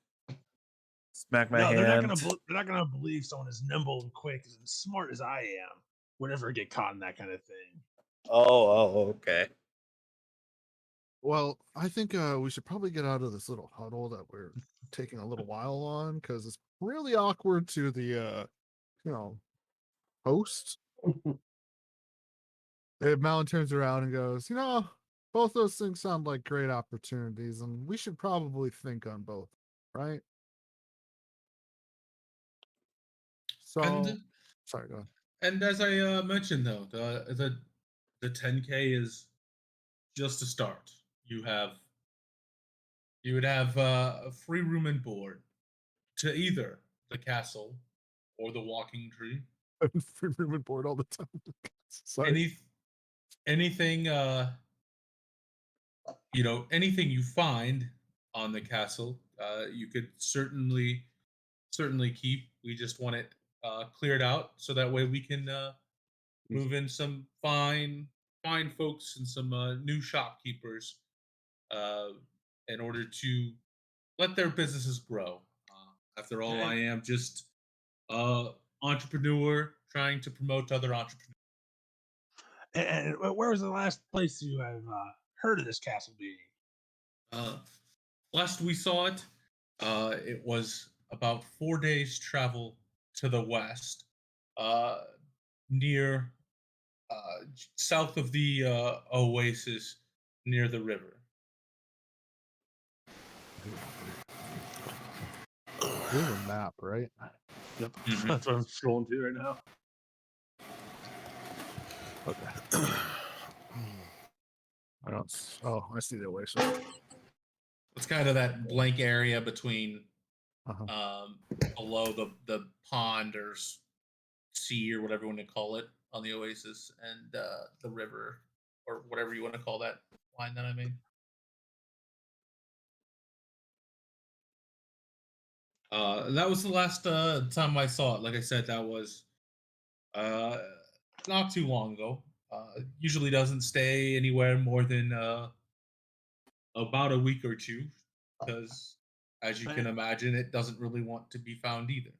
smack my No, they're hand. not gonna believe someone as nimble and quick and smart as I am would ever get caught in that kind of thing. Oh, okay. Well, I think we should probably get out of this little huddle that we're taking a little while on, because it's really awkward to the host. If Malin turns around and goes, both those things sound like great opportunities, and we should probably think on both, right? So, And sorry, go ahead. and as I mentioned though, the 10K is just a start. You would have a free room and board to either the castle or the walking tree. I'm free room and board all the time. Sorry. Anything anything you find on the castle, you could certainly keep. We just want it cleared out so that way we can move in some fine folks and some new shopkeepers in order to let their businesses grow. After all, I am just entrepreneur trying to promote other entrepreneurs. And where was the last place you have heard of this castle being? Last we saw it, it was about 4 days travel to the west, near south of the oasis, near the river. We have a map, right? Yep. Mhm. That's what I'm scrolling to right now. Okay. I don't. Oh, I see the oasis. It's kind of that blank area between Uh-huh. below the pond or sea or whatever you want to call it on the oasis and the river or whatever you want to call that line that I made. That was the last time I saw it. Like I said, that was uh, not too long ago. Usually doesn't stay anywhere more than about a week or two, because as you can imagine, it doesn't really want to be found either.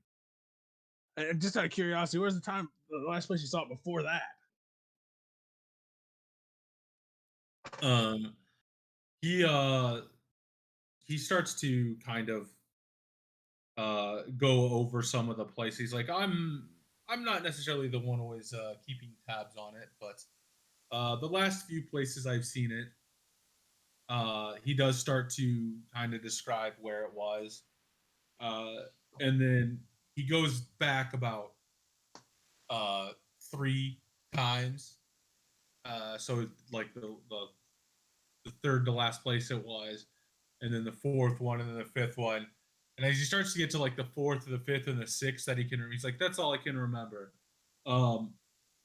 And just out of curiosity, where's the last place you saw it before that? Um, he he starts to kind of go over some of the places. He's like, I'm not necessarily the one always keeping tabs on it, but the last few places I've seen it, he does start to kind of describe where it was, uh, and then he goes back about 3 times. So like the third to last place it was, and then the fourth one, and then the fifth one. And as he starts to get to like the fourth, the fifth, and the sixth that he can, he's like, "That's all I can remember." Um,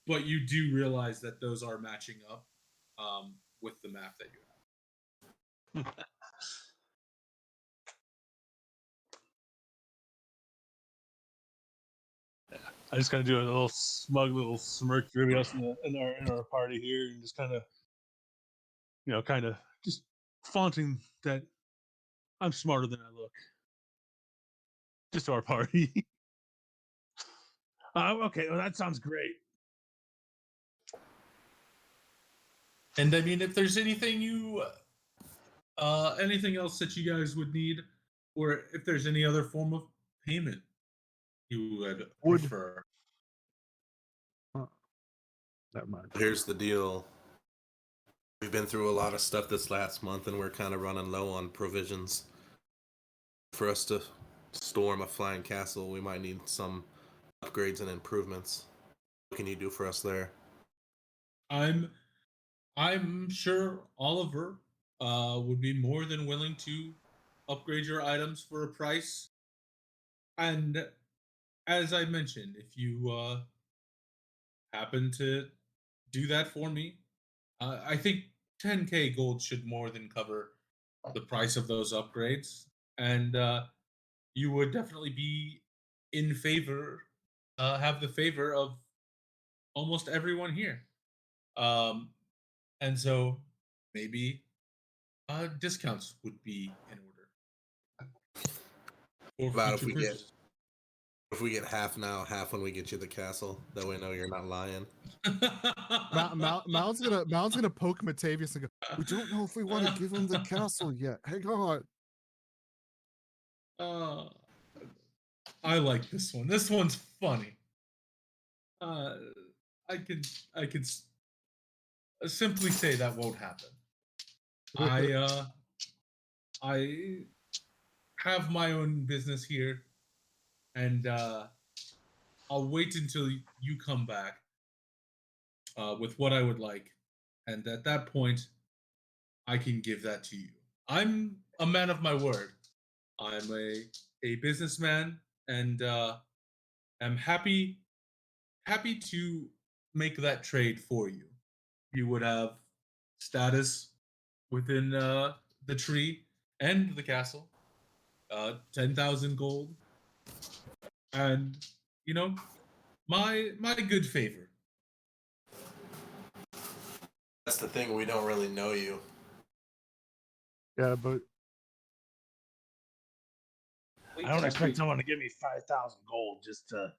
but you do realize that those are matching up with the map that you have. I just kind of do a little smug little smirk to everybody else in our party here, and just kind of, kind of just flaunting that I'm smarter than I look. Just to our party. Okay, well that sounds great. And I mean, if there's anything anything else that you guys would need, or if there's any other form of payment you would prefer. Never mind. Here's the deal. We've been through a lot of stuff this last month, and we're kind of running low on provisions. For us to storm a flying castle, we might need some upgrades and improvements. What can you do for us there? I'm sure Oliver would be more than willing to upgrade your items for a price. And as I mentioned, if you happen to do that for me, I think 10k gold should more than cover the price of those upgrades, and you would definitely be in favor, have the favor of almost everyone here. Um, and so maybe discounts would be in order. For About future purchases. if we get half now, half when we get you the castle, that we know you're not lying. Mal's gonna poke Matavius and go, "We don't know if we want to give him the castle yet. Hang on." I like this one. This one's funny. I could simply say that won't happen. I have my own business here, and I'll wait until you come back with what I would like, and at that point, I can give that to you. I'm a man of my word. I'm a businessman, and am happy to make that trade for you. You would have status within the tree and the castle, 10,000 gold, and my good favor. That's the thing, we don't really know you. Yeah, but I don't expect someone to give me 5,000 gold just to,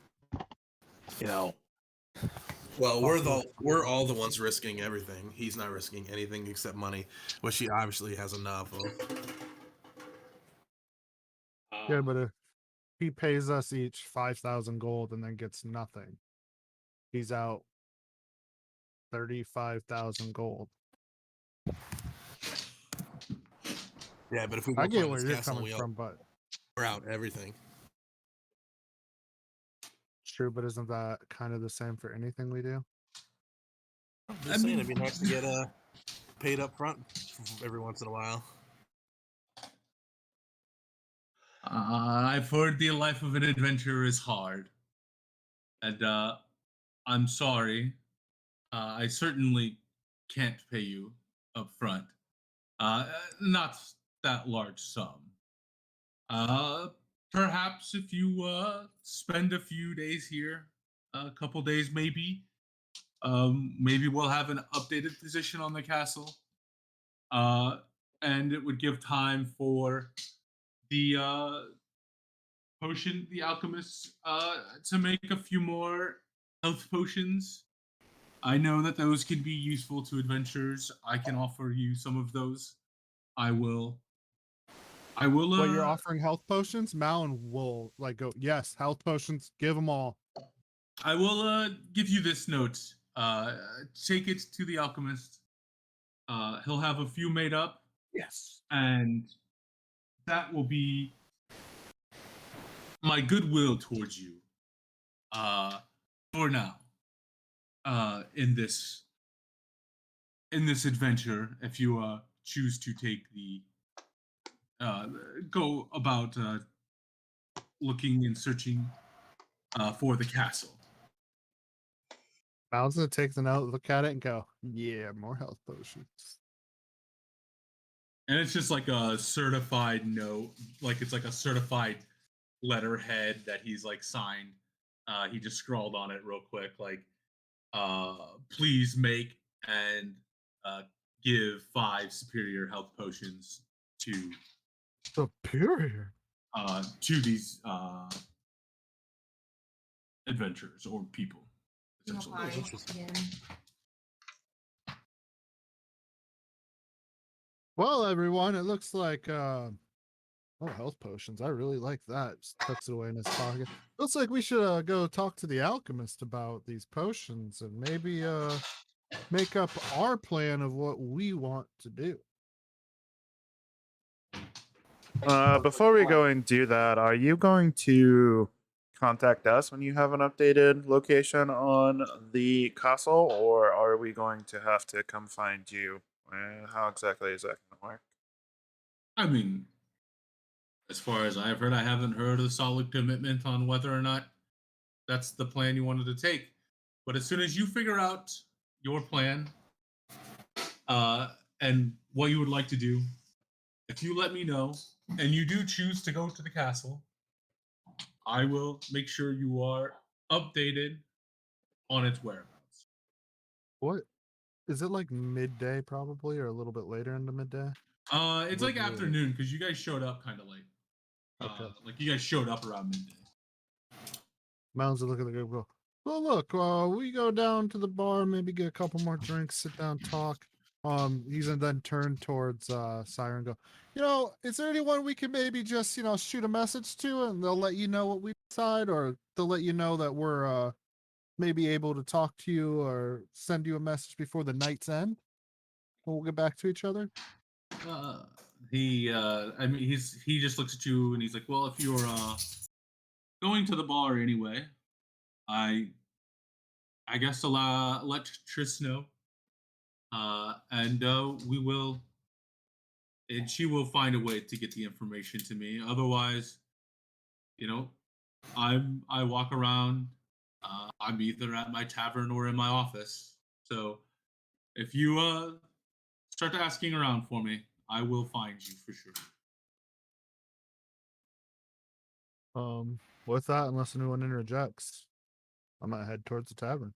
Well, we're all the ones risking everything. He's not risking anything except money, which he obviously has enough of. yeah, but if he pays us each 5,000 gold and then gets nothing, he's out 35,000 gold. Yeah, but if we I go get find where this you're castle, coming from, but we're out everything. it's true. But isn't that kind of the same for anything we do? I'm just saying, it'd be nice to get paid up front every once in a while. I've heard the life of an adventurer is hard, and I'm sorry. I certainly can't pay you up front. Not that large sum. Perhaps if you spend a few days here, a couple days maybe, maybe we'll have an updated position on the castle, uh, and it would give time for the the alchemists, to make a few more health potions. I know that those can be useful to adventurers. I can offer you some of those. I will. I will. But you're offering health potions. Malin will like go. Yes, health potions. Give them all. I will give you this note. Take it to the alchemist. He'll have a few made up, Yes. and that will be my goodwill towards you. For now. In this adventure, if you choose to take the go about looking and searching for the castle. Malin's gonna take the note, look at it, and go. Yeah, more health potions. And it's just like a certified note, like it's like a certified letterhead that he's like signed. He just scrawled on it real quick, like, please make and give 5 superior health potions to Superior. these adventurers or people. Essentially. Well, everyone, it looks like health potions. I really like that. Just tucks it away in his pocket. Looks like we should go talk to the alchemist about these potions and maybe make up our plan of what we want to do. Before we go and do that, are you going to contact us when you have an updated location on the castle, or are we going to have to come find you? How exactly is that going to work? I mean, as far as I've heard, I haven't heard a solid commitment on whether or not that's the plan you wanted to take. But as soon as you figure out your plan and what you would like to do, if you let me know and you do choose to go to the castle, I will make sure you are updated on its whereabouts. What is it like midday, probably, or a little bit later into midday? It's like afternoon because you guys showed up kind of late. Okay. Like you guys showed up around midday. Mounds will look at the group. Go. Well, look, we go down to the bar, maybe get a couple more drinks, sit down, talk. He's gonna then turn towards Siren and go, is there anyone we can maybe just, shoot a message to and they'll let you know what we decide, or they'll let you know that we're maybe able to talk to you or send you a message before the night's end? We'll get back to each other. He just looks at you and he's like, well, if you're going to the bar anyway, I guess I'll let Triss know. And we will, and she will find a way to get the information to me. Otherwise, I walk around. I'm either at my tavern or in my office. So if you start asking around for me, I will find you for sure. With that, unless anyone interjects, I'm gonna head towards the tavern.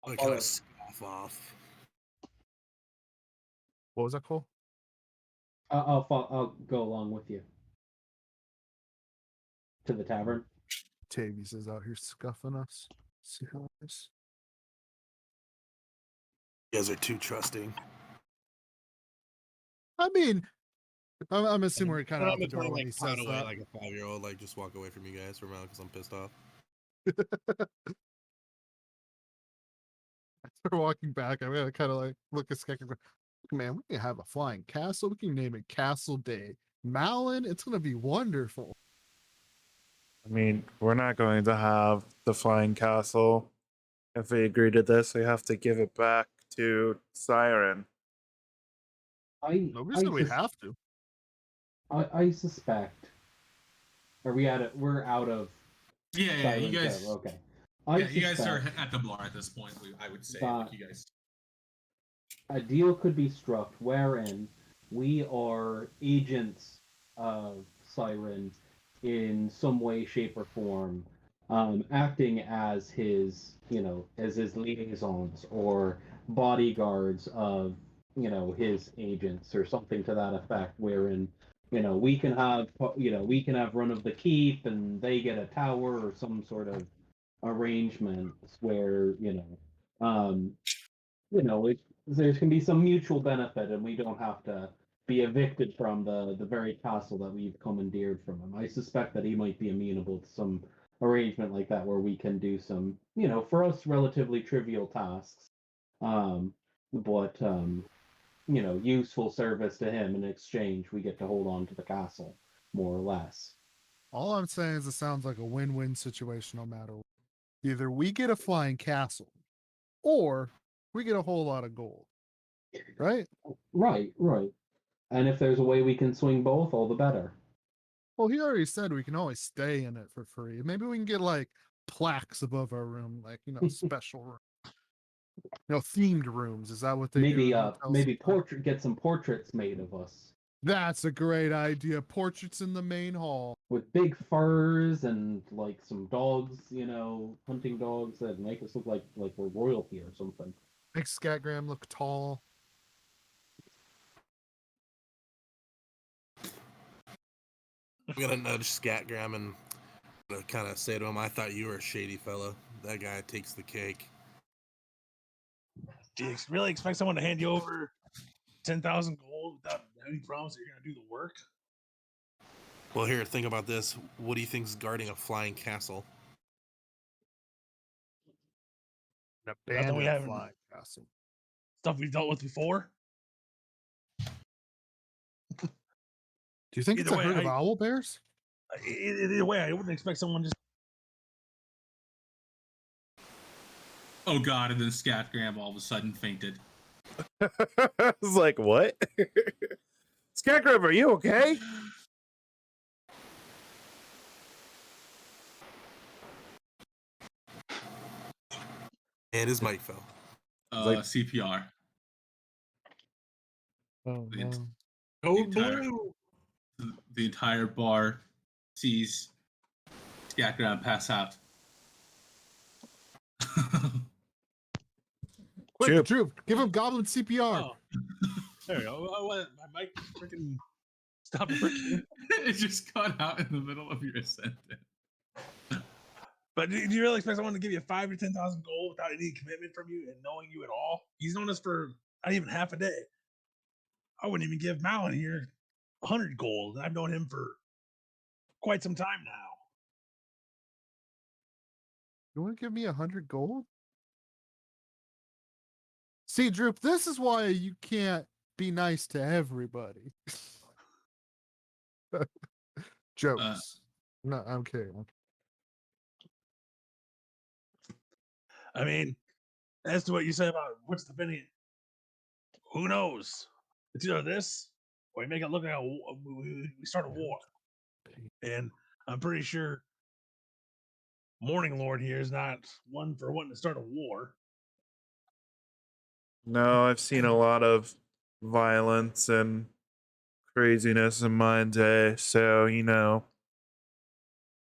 I kind of scoff off. What was that, Cole? I'll go along with you to the tavern. Tavies is out here scuffing us. See how it is. You guys are too trusting. I mean, I'm assuming we're kind of I'm out the door gonna, when he says pout away that. like a 5-year-old, like just walk away from you guys for a moment because I'm pissed off. We're walking back. I'm gonna kind of like look at Skek and go, man, we can have a flying castle. We can name it Castle Day Malin. It's gonna be wonderful. I mean, we're not going to have the flying castle. If we agree to this, we have to give it back to Siren. Nobody said we have to. I suspect. Are we out of? We're out of. Yeah, you guys. Okay. You guys are at the bar at this point. I would say, like, you guys. a deal could be struck wherein we are agents of Siren in some way, shape, or form, acting as his, as his liaisons or bodyguards of, his agents or something to that effect, wherein, we can have run of the keep and they get a tower or some sort of arrangement where, um, there can be some mutual benefit, and we don't have to be evicted from the very castle that we've commandeered from him. I suspect that he might be amenable to some arrangement like that, where we can do some, for us, relatively trivial tasks, but useful service to him. In exchange, we get to hold on to the castle, more or less. All I'm saying is it sounds like a win-win situation no matter what. Either we get a flying castle or we get a whole lot of gold. Right? Right. And if there's a way we can swing both, all the better. Well, he already said we can always stay in it for free. Maybe we can get like plaques above our room, like special room. Themed rooms. Is that what they do? Maybe in hotels maybe sometimes? get some portraits made of us. That's a great idea. Portraits in the main hall. With big furs and like some dogs, hunting dogs that make us look like we're royalty or something. Make Scatgram look tall. I'm gonna nudge Scatgram and kind of say to him, "I thought you were a shady fella. That guy takes the cake." Do you really expect someone to hand you over 10,000 gold without any promise that you're going to do the work? Well, here, think about this. What do you think's guarding a flying castle? An Nothing we abandoned haven't- flying castle. Stuff we've dealt with before? Do you think it's Either a way, herd of owl bears? Either way, I wouldn't expect someone just. Oh god! And then Scatgram all of a sudden fainted. It's like, what? Scatgram, are you okay? And his mic fell. CPR. Oh, The ent- no. Oh, entire- blue. The entire bar sees Scatgram pass out. Quick, Droop. Droop, give him goblin CPR. Oh. There we go. I want my mic freaking stop working. It just got out in the middle of your sentence. But do you really expect someone to give you 5 to 10,000 gold without any commitment from you and knowing you at all? He's known us for not even half a day. I wouldn't even give Malin here 100 gold. I've known him for quite some time now. You want to give me 100 gold? See, Droop, this is why you can't be nice to everybody. Jokes. No, I'm kidding. I mean, as to what you said about what's the opinion, who knows? It's either this or we make it look like we start a war. And I'm pretty sure Morning Lord here is not one for wanting to start a war. No, I've seen a lot of violence and craziness in my day, so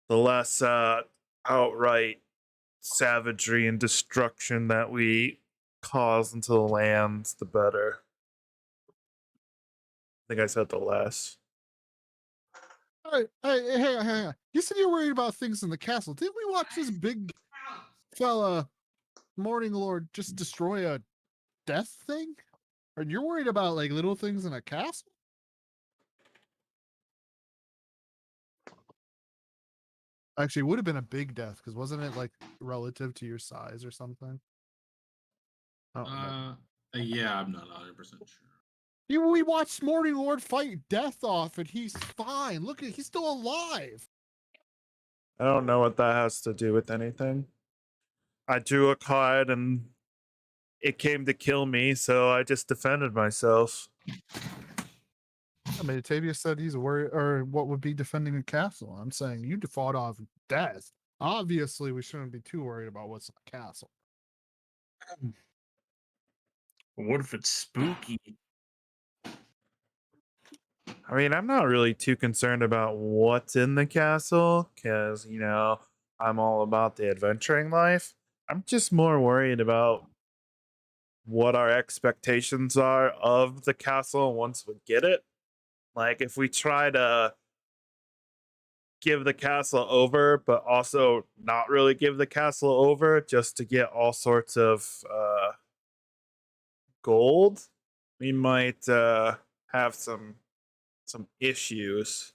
the less outright savagery and destruction that we cause into the lands, the better. I think I said the less. Hey, hang on. You said you were worried about things in the castle. Didn't we watch this big fella, Morning Lord, just destroy a death thing? Or you're worried about like little things in a castle? Actually, it would have been a big death because wasn't it like relative to your size or something? I don't remember. Yeah, I'm not 100% sure. We watched Morning Lord fight death off and he's fine. Look, he's still alive. I don't know what that has to do with anything. I drew a card and it came to kill me, so I just defended myself. I mean, Octavius said he's worried, or what would be defending a castle. I'm saying you fought off death. Obviously, we shouldn't be too worried about what's in the castle. What if it's spooky? I mean, I'm not really too concerned about what's in the castle because, you know, I'm all about the adventuring life. I'm just more worried about what our expectations are of the castle once we get it. Like, if we try to give the castle over, but also not really give the castle over just to get all sorts of gold, we might have some issues.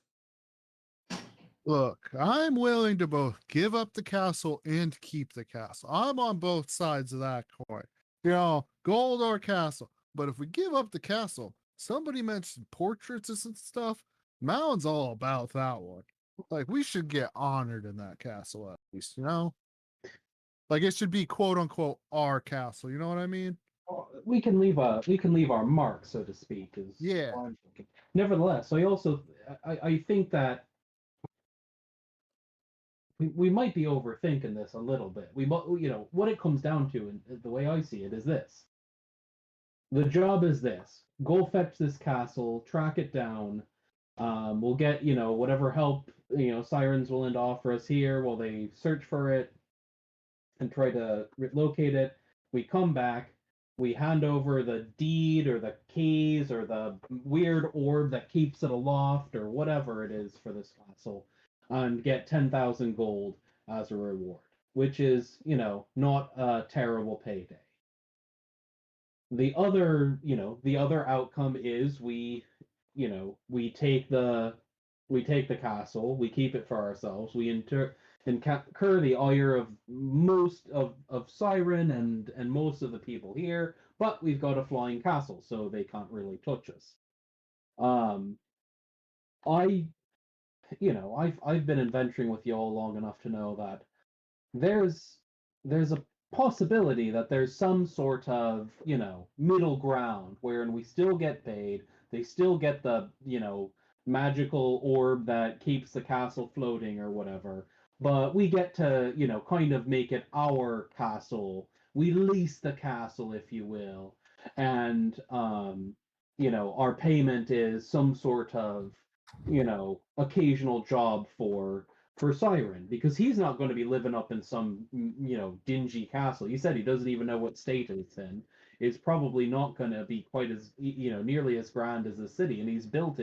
Look, I'm willing to both give up the castle and keep the castle. I'm on both sides of that coin. You know, gold or castle. But if we give up the castle, somebody mentioned portraits and stuff. Malon's all about that one. Like, we should get honored in that castle at least, you know? Like, it should be quote unquote our castle. You know what I mean? We can leave our mark, so to speak. Is Yeah. what I'm thinking. Nevertheless, I think that we might be overthinking this a little bit. What it comes down to, and the way I see it, is this: the job is this: go fetch this castle, track it down. We'll get whatever help Siren's willing to offer us here while they search for it and try to locate it. We come back, we hand over the deed or the keys or the weird orb that keeps it aloft or whatever it is for this castle, and get 10,000 gold as a reward, which is, not a terrible payday. The other outcome is we take the castle, we keep it for ourselves, we incur the ire of most of Siren and most of the people here, but we've got a flying castle, so they can't really touch us. I've been adventuring with y'all long enough to know that there's a possibility that there's some sort of middle ground wherein we still get paid, they still get the magical orb that keeps the castle floating or whatever, but we get to kind of make it our castle. We lease the castle, if you will, and our payment is some sort of occasional job for Siren, because he's not going to be living up in some dingy castle. He said he doesn't even know what state it's in. It's probably not going to be quite as nearly as grand as the city, and he's built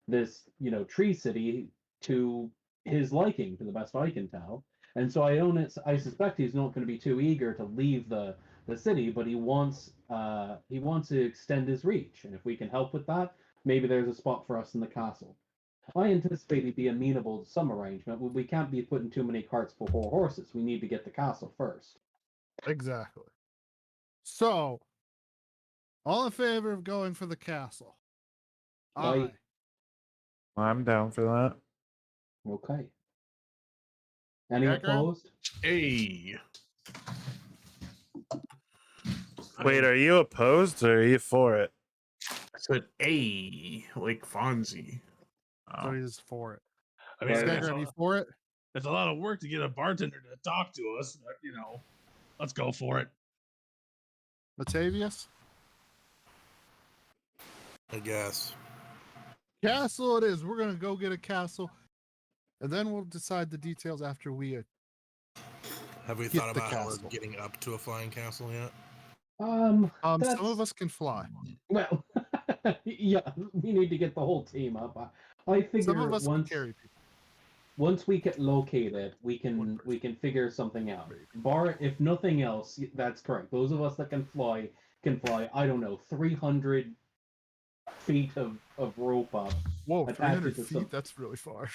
this tree city to his liking, to the best I can tell. And so I suspect he's not going to be too eager to leave the city, but he wants to extend his reach, and if we can help with that, maybe there's a spot for us in the castle. I anticipate he'd be amenable to some arrangement, but we can't be putting too many carts before horses. We need to get the castle first. Exactly. So, all in favor of going for the castle? Aye. I'm down for that. Okay. Any Yeah, Graham? opposed? Hey. Wait, are you opposed or are you for it? I said A, like Fonzie. So Oh. he's for it. I mean, Right. it's Skygrab, you for it? a lot of work to get a bartender to talk to us. But, let's go for it. Latavius? I guess. Castle it is. We're going to go get a castle. And then we'll decide the details after we Have we Get thought the about how we're castle. getting up to a flying castle yet? some of That's- us can fly. Well, yeah, we need to get the whole team up. I figure Some of us can once carry people. once we get located, we can figure something out. Bar, if nothing else, that's correct. Those of us that can fly. I don't know, 300 feet of rope up. Whoa, attach 300 it to feet? some- That's really far.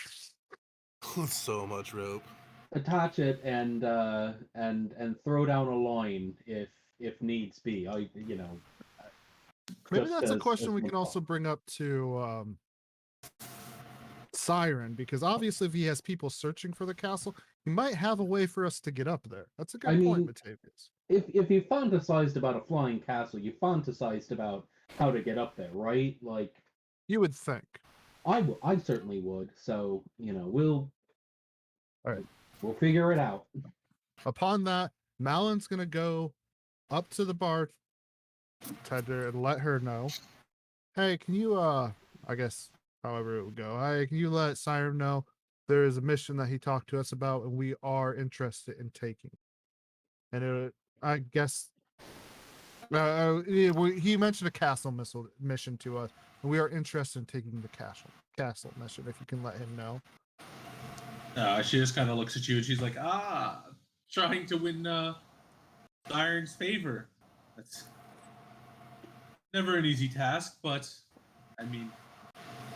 So much rope. Attach it and throw down a line if needs be. Maybe Just that's a as- question as we one can also thought. bring up to Siren, because obviously if he has people searching for the castle, he might have a way for us to get up there. That's a good I point, mean, Matavius. If you fantasized about a flying castle, you fantasized about how to get up there, right? Like You would think. I certainly would. So we'll Alright. we'll figure it out. Upon that, Malon's going to go up to the bar Tedder and let her know. Hey, can you I guess however it would go. Hey, can you let Siren know there is a mission that he talked to us about and we are interested in taking. And I guess he mentioned a castle mission to us, and we are interested in taking the castle mission. If you can let him know. She just kind of looks at you and she's like, trying to win Siren's favor. That's never an easy task, but I mean,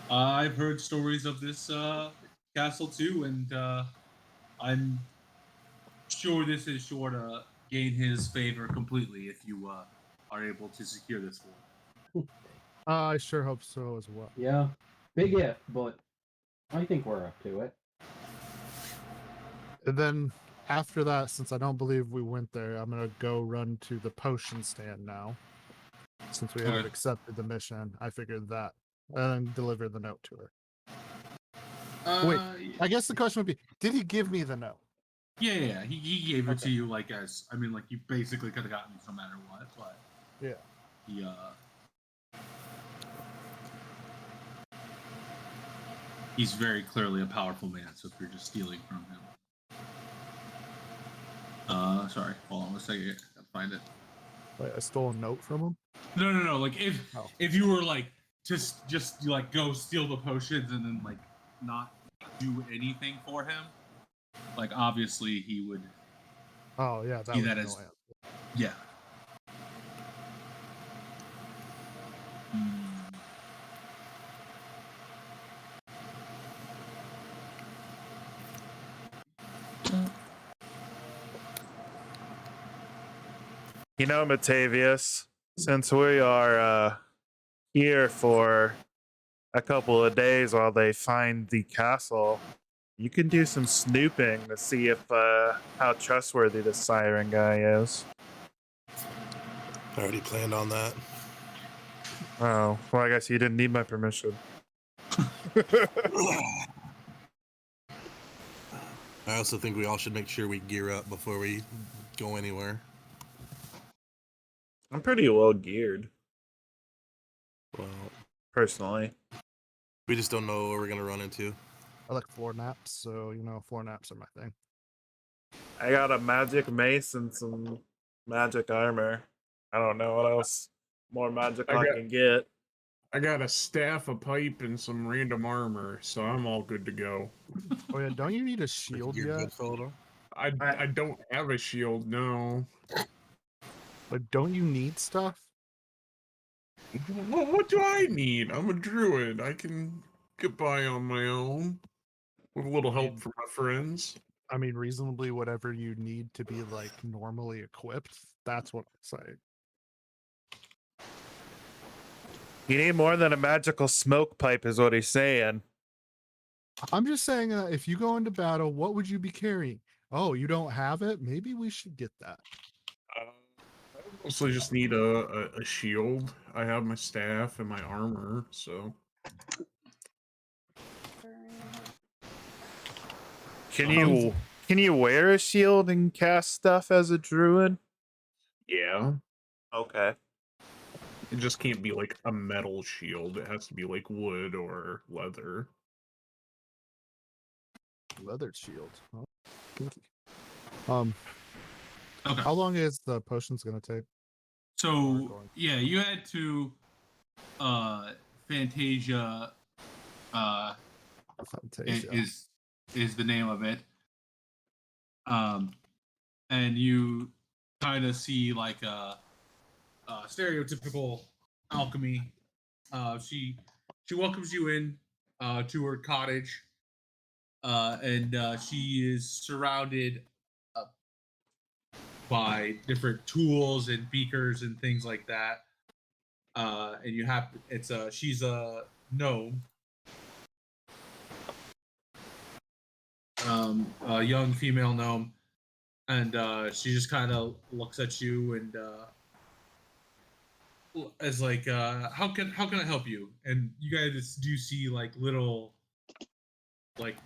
I've heard stories of this castle too, and I'm sure this is sure to gain his favor completely if you are able to secure this for him. I sure hope so as well. Yeah, big if, but I think we're up to it. And then after that, since I don't believe we went there, I'm gonna go run to the potion stand now. Since we have Okay. accepted the mission, I figured that and deliver the note to her. Wait, I guess the question would be, did he give me the note? Yeah. He gave it to you like you basically could have gotten it no matter what, but yeah. He's very clearly a powerful man, so if you're just stealing from him. Sorry, hold on a second. I gotta find it. Wait, I stole a note from him? No. Like if you were like just like go steal the potions and then like not do anything for him, like obviously he would. Oh yeah, that see was that no as answer. yeah. You know, Matavius, since we are here for a couple of days while they find the castle, you can do some snooping to see if how trustworthy this Siren guy is. I already planned on that. Oh, well, I guess you didn't need my permission. I also think we all should make sure we gear up before we go anywhere. I'm pretty well geared, Well, personally. we just don't know what we're gonna run into. I like floor naps, so floor naps are my thing. I got a magic mace and some magic armor. I don't know what else more magical I can get. I got a staff, a pipe, and some random armor, so I'm all good to go. Oh yeah, don't you need a shield You're yet? good, Photo. I don't have a shield, no. But don't you need stuff? What do I need? I'm a druid. I can get by on my own with a little help from my friends. I mean, reasonably, whatever you need to be like normally equipped. That's what I'm saying. You need more than a magical smoke pipe, is what he's saying. I'm just saying, if you go into battle, what would you be carrying? Oh, you don't have it? Maybe we should get that. I mostly just need a shield. I have my staff and my armor, so. Can you wear a shield and cast stuff as a druid? Yeah. Okay. It just can't be like a metal shield. It has to be like wood or leather. Leather shield. Oh, kinky. Okay. How long is the potions gonna take? So yeah, you had to Fantasia Fantasia. is the name of it. And you kind of see like a stereotypical alchemy. She welcomes you in to her cottage, and she is surrounded by different tools and beakers and things like that. And you have she's a gnome, a young female gnome, and she just kind of looks at you and is like, how can I help you? And you guys do see like little like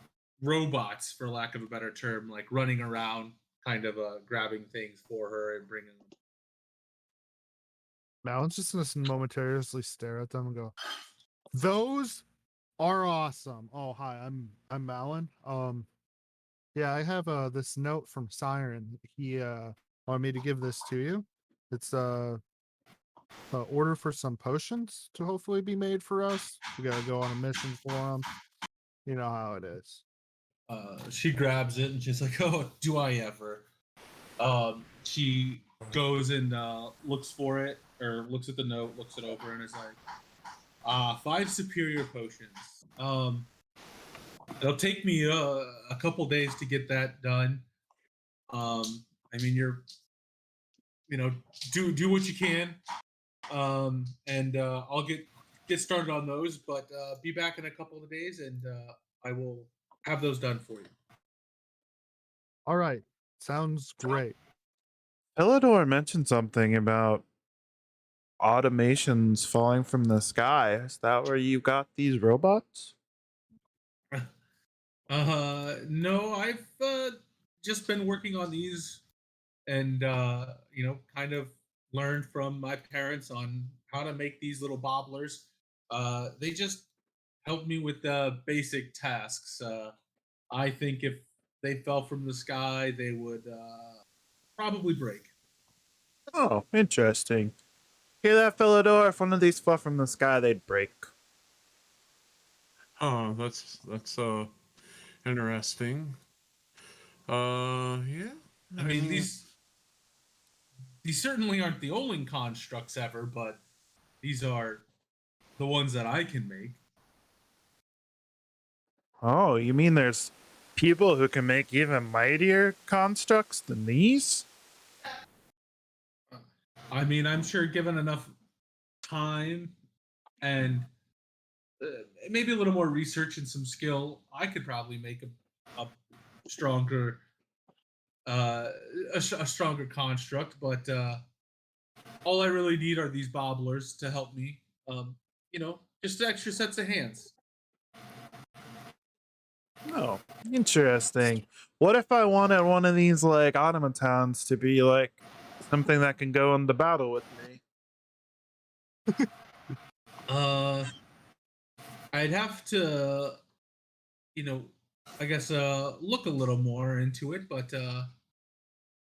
robots, for lack of a better term, like running around, kind of grabbing things for her and bringing them. Alan's just gonna momentarily stare at them and go, "Those are awesome." Oh, hi, I'm Malin. Yeah, I have this note from Siren. He wanted me to give this to you. It's a order for some potions to hopefully be made for us. We gotta go on a mission for him. You know how it is. She grabs it and she's like, "Oh, do I ever?" She goes and looks for it, or looks at the note, looks it over, and is like, 5 superior potions. It'll take me a couple days to get that done. I mean, do what you can, and I'll get started on those. But be back in a couple of days, and I will have those done for you. All right, sounds great. Elidor mentioned something about automations falling from the sky. Is that where you got these robots? No, I've just been working on these, and kind of learned from my parents on how to make these little bobblers. They just help me with the basic tasks. I think if they fell from the sky, they would probably break. Oh, interesting. Hear that, Philidor? If one of these fell from the sky, they'd break. Oh, that's interesting. Yeah. I mean, these certainly aren't the only constructs ever, but these are the ones that I can make. Oh, you mean there's people who can make even mightier constructs than these? I mean, I'm sure given enough time and maybe a little more research and some skill, I could probably make a stronger a stronger construct. But all I really need are these bobblers to help me. Just extra sets of hands. Oh, interesting. What if I wanted one of these like automatons to be like something that can go into battle with me? I'd have to, I guess look a little more into it, but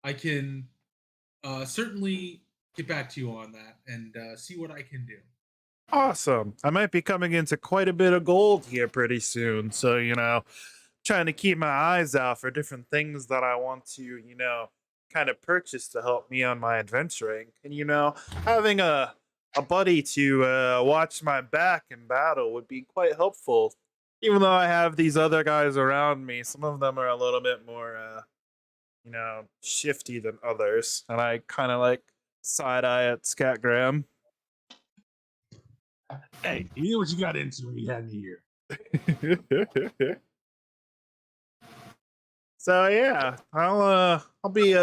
I can certainly get back to you on that and see what I can do. Awesome. I might be coming into quite a bit of gold here pretty soon. So, trying to keep my eyes out for different things that I want to, kind of purchase to help me on my adventuring. And, having a buddy to watch my back in battle would be quite helpful. Even though I have these other guys around me, some of them are a little bit more, shifty than others. And I kind of like side eye at Scatgram. Hey, you knew what you got into when you had me here. So yeah, I'll be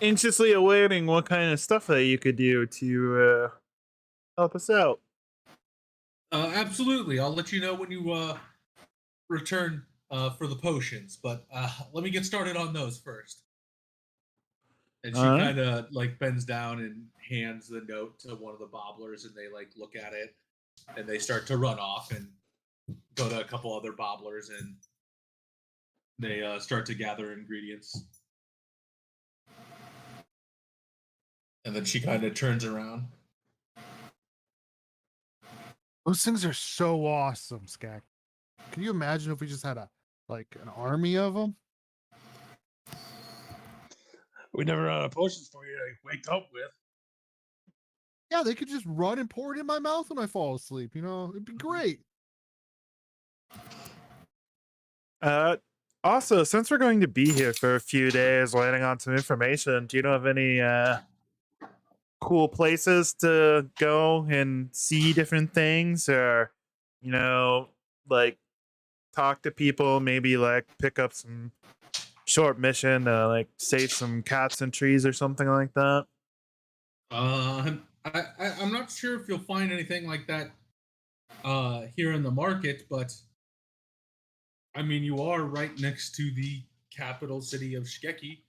anxiously awaiting what kind of stuff that you could do to help us out. Absolutely, I'll let you know when you return for the potions. But let me get started on those first. And she kind of like bends down and hands the note to one of the bobblers, and they like look at it, and they start to run off and go to a couple other bobblers, and they start to gather ingredients. And then she kind of turns around. Those things are so awesome, Skak. Can you imagine if we just had an army of them? We never ran out of potions for you to wake up with. Yeah, they could just run and pour it in my mouth when I fall asleep. It'd be great. Also, since we're going to be here for a few days waiting on some information, do you know of any cool places to go and see different things, or like talk to people, maybe like pick up some short mission to like save some cats and trees or something like that? I'm not sure if you'll find anything like that here in the market, but I mean, you are right next to the capital city of Shkeki.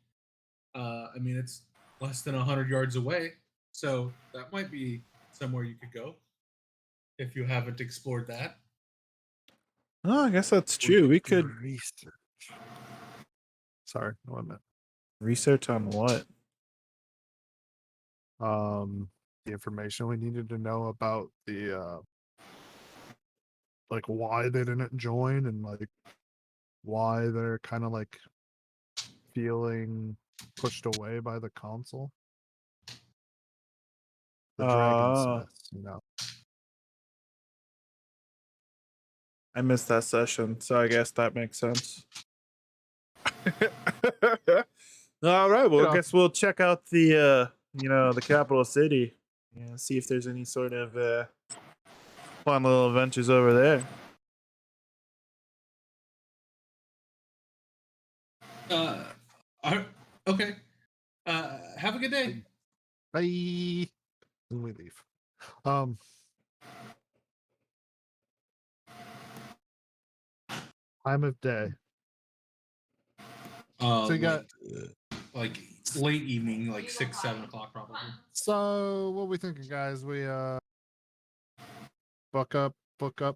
I mean, it's less than 100 yards away, So that might be somewhere you could go if you haven't explored that. Oh, I guess that's true. We could research. Sorry, 1 minute. research on what? The information we needed to know about the like why they didn't join and like why they're kind of like feeling pushed away by the council. The dragonsmiths, you know. I missed that session, so I guess that makes sense. All right, well, Yeah. I guess we'll check out the the capital city and see if there's any sort of fun little adventures over there. Okay. Have a good day. Bye. When we leave. Time of day. So you got like late evening, like 6, 7 o'clock probably. So what we thinking, guys? We book up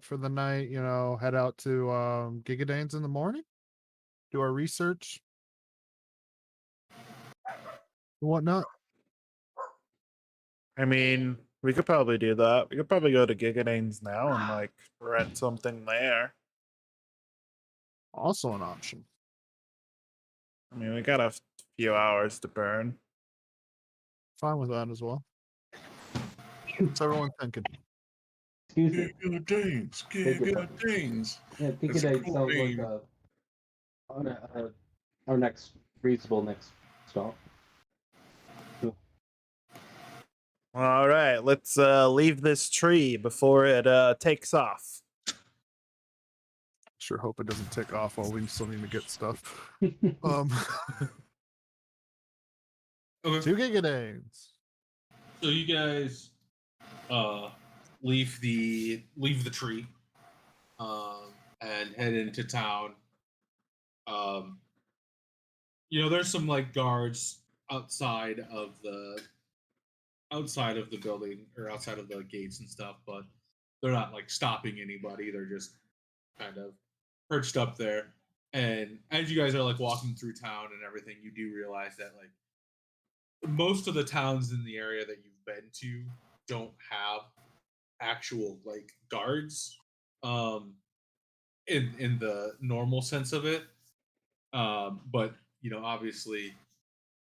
for the night, you know, head out to Gigadane's in the morning, do our research and whatnot. I mean, we could probably do that. We could probably go to Gigadane's now and like rent something there. Also an option. I mean, we got a few hours to burn. Fine with that as well. What's everyone thinking? Excuse me. Gigadanes, Gigadanes. Yeah, That's a Gigadanes cool sounds name. like our next reasonable next stop. All right, let's leave this tree before it takes off. Sure hope it doesn't take off while we still need to get stuff. Okay. 2 Gigadanes. So you guys leave the tree and head into town. There's some like guards outside of the building or outside of the gates and stuff, but they're not like stopping anybody. They're just kind of perched up there. And as you guys are like walking through town and everything, you do realize that like most of the towns in the area that you've been to don't have actual like guards in the normal sense of it. But obviously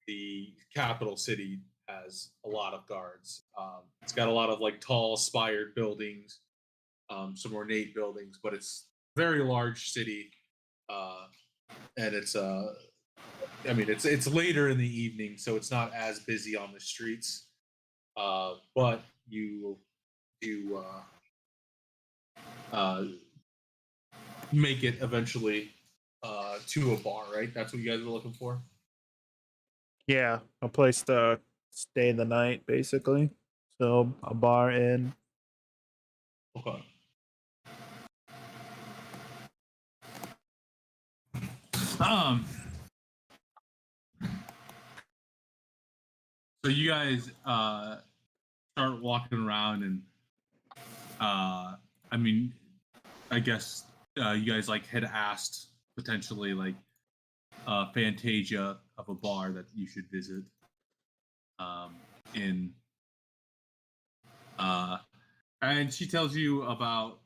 the capital city has a lot of guards. It's got a lot of like tall spired buildings, some ornate buildings, but it's a very large city. And it's it's later in the evening, so it's not as busy on the streets. But you do make it eventually to a bar, right? That's what you guys were looking for. Yeah, a place to stay the night, basically. So a bar inn. Okay. So you guys start walking around, and I guess you guys like had asked potentially like Fantasia of a bar that you should visit and she tells you about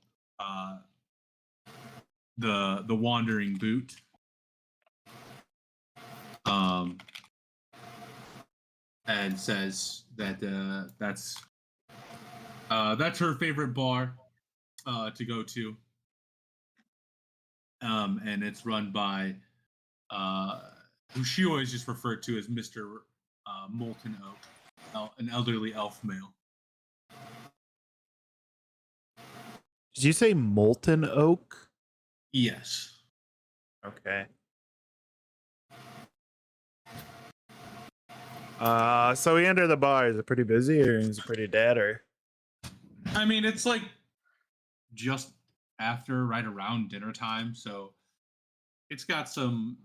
the Wandering Boot. And says that that's her favorite bar to go to. And it's run by who she always just referred to as Mr. Molten Oak, an elderly elf male. Did you say Molten Oak? Yes. Okay. So we enter the bar. Is it pretty busy or is it pretty dead? Or I mean, it's like just after, right around dinner time, so it's got some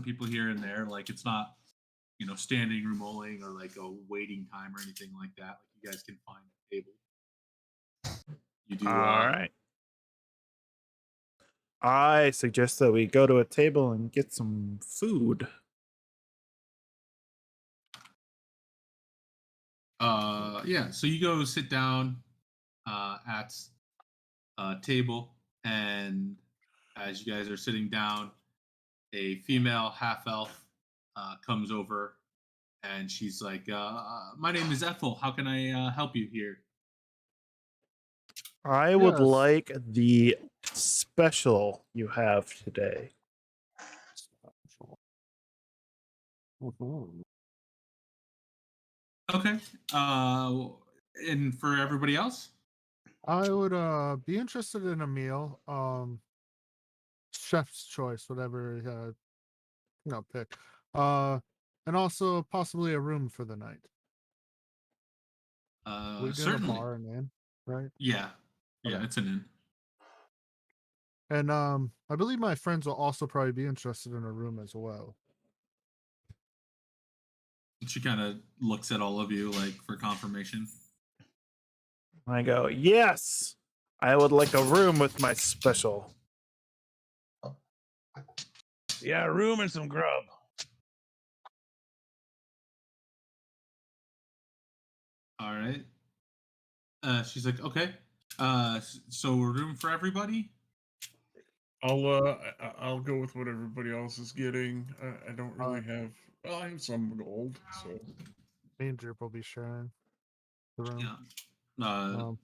people here and there. Like it's not standing room only or like a waiting time or anything like that. Like you guys can find a table. You do. All right. I suggest that we go to a table and get some food. Yeah. So you go sit down at a table, and as you guys are sitting down, a female half elf comes over, and she's like, "My name is Ethel. How can I help you here?" I would Yes. like the special you have today. Okay. And for everybody else, I would be interested in a meal. Chef's choice, whatever pick. And also possibly a room for the night. We do a certainly. bar and inn, right? Yeah. Yeah, Okay. it's an inn. And I believe my friends will also probably be interested in a room as well. She kind of looks at all of you like for confirmation. I go, yes, I would like a room with my special. Yeah, room and some grub. All right. She's like, okay. So a room for everybody. I'll go with what everybody else is getting. I don't really have. Well, I have some gold, so. Me and Droop will be sharing the room. Yeah.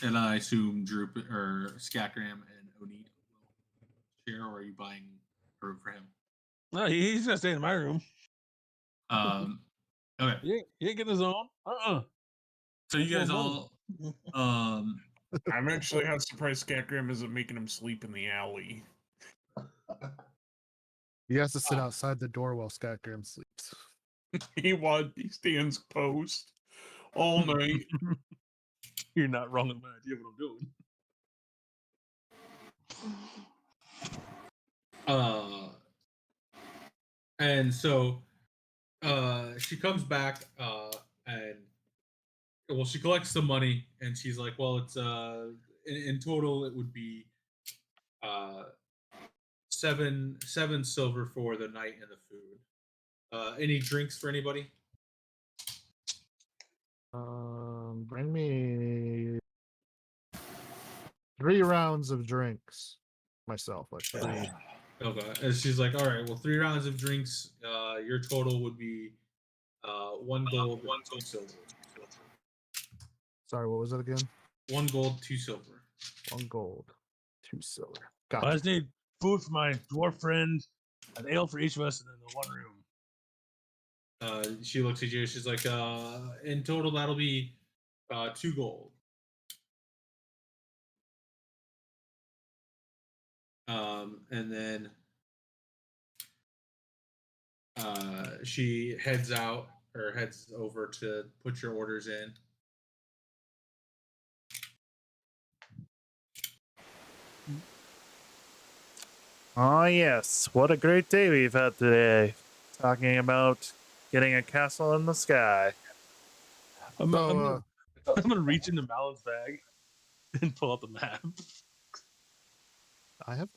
And I assume Droop or Skagram and Onid will share, or are you buying a room for him? No, he's gonna stay in my room. Okay. He ain't getting his own. So you guys all I'm actually not surprised Scatgram isn't making him sleep in the alley. He has to sit outside the door while Skygram sleeps. He stands post all night. You're not wrong in my idea of what I'm doing. And so she comes back and well, she collects the money and she's like, well, it's in total it would be seven silver for the night and the food. Any drinks for anybody? Bring me 3 rounds of drinks myself, like 3. Okay. And she's like, all right, well, 3 rounds of drinks. Your total would be 1 gold, 2 silver. Sorry, what was it again? 1 gold, 2 silver. 1 gold, 2 silver. I Gotcha. just need food for my dwarf friend, an ale for each of us, and then the one room. She looks at you. She's like, in total, that'll be 2 gold. And then she heads over to put your orders in. Ah, yes. What a great day we've had today. Talking about getting a castle in the sky. I'm gonna reach into Malon's bag and pull out the map. I have.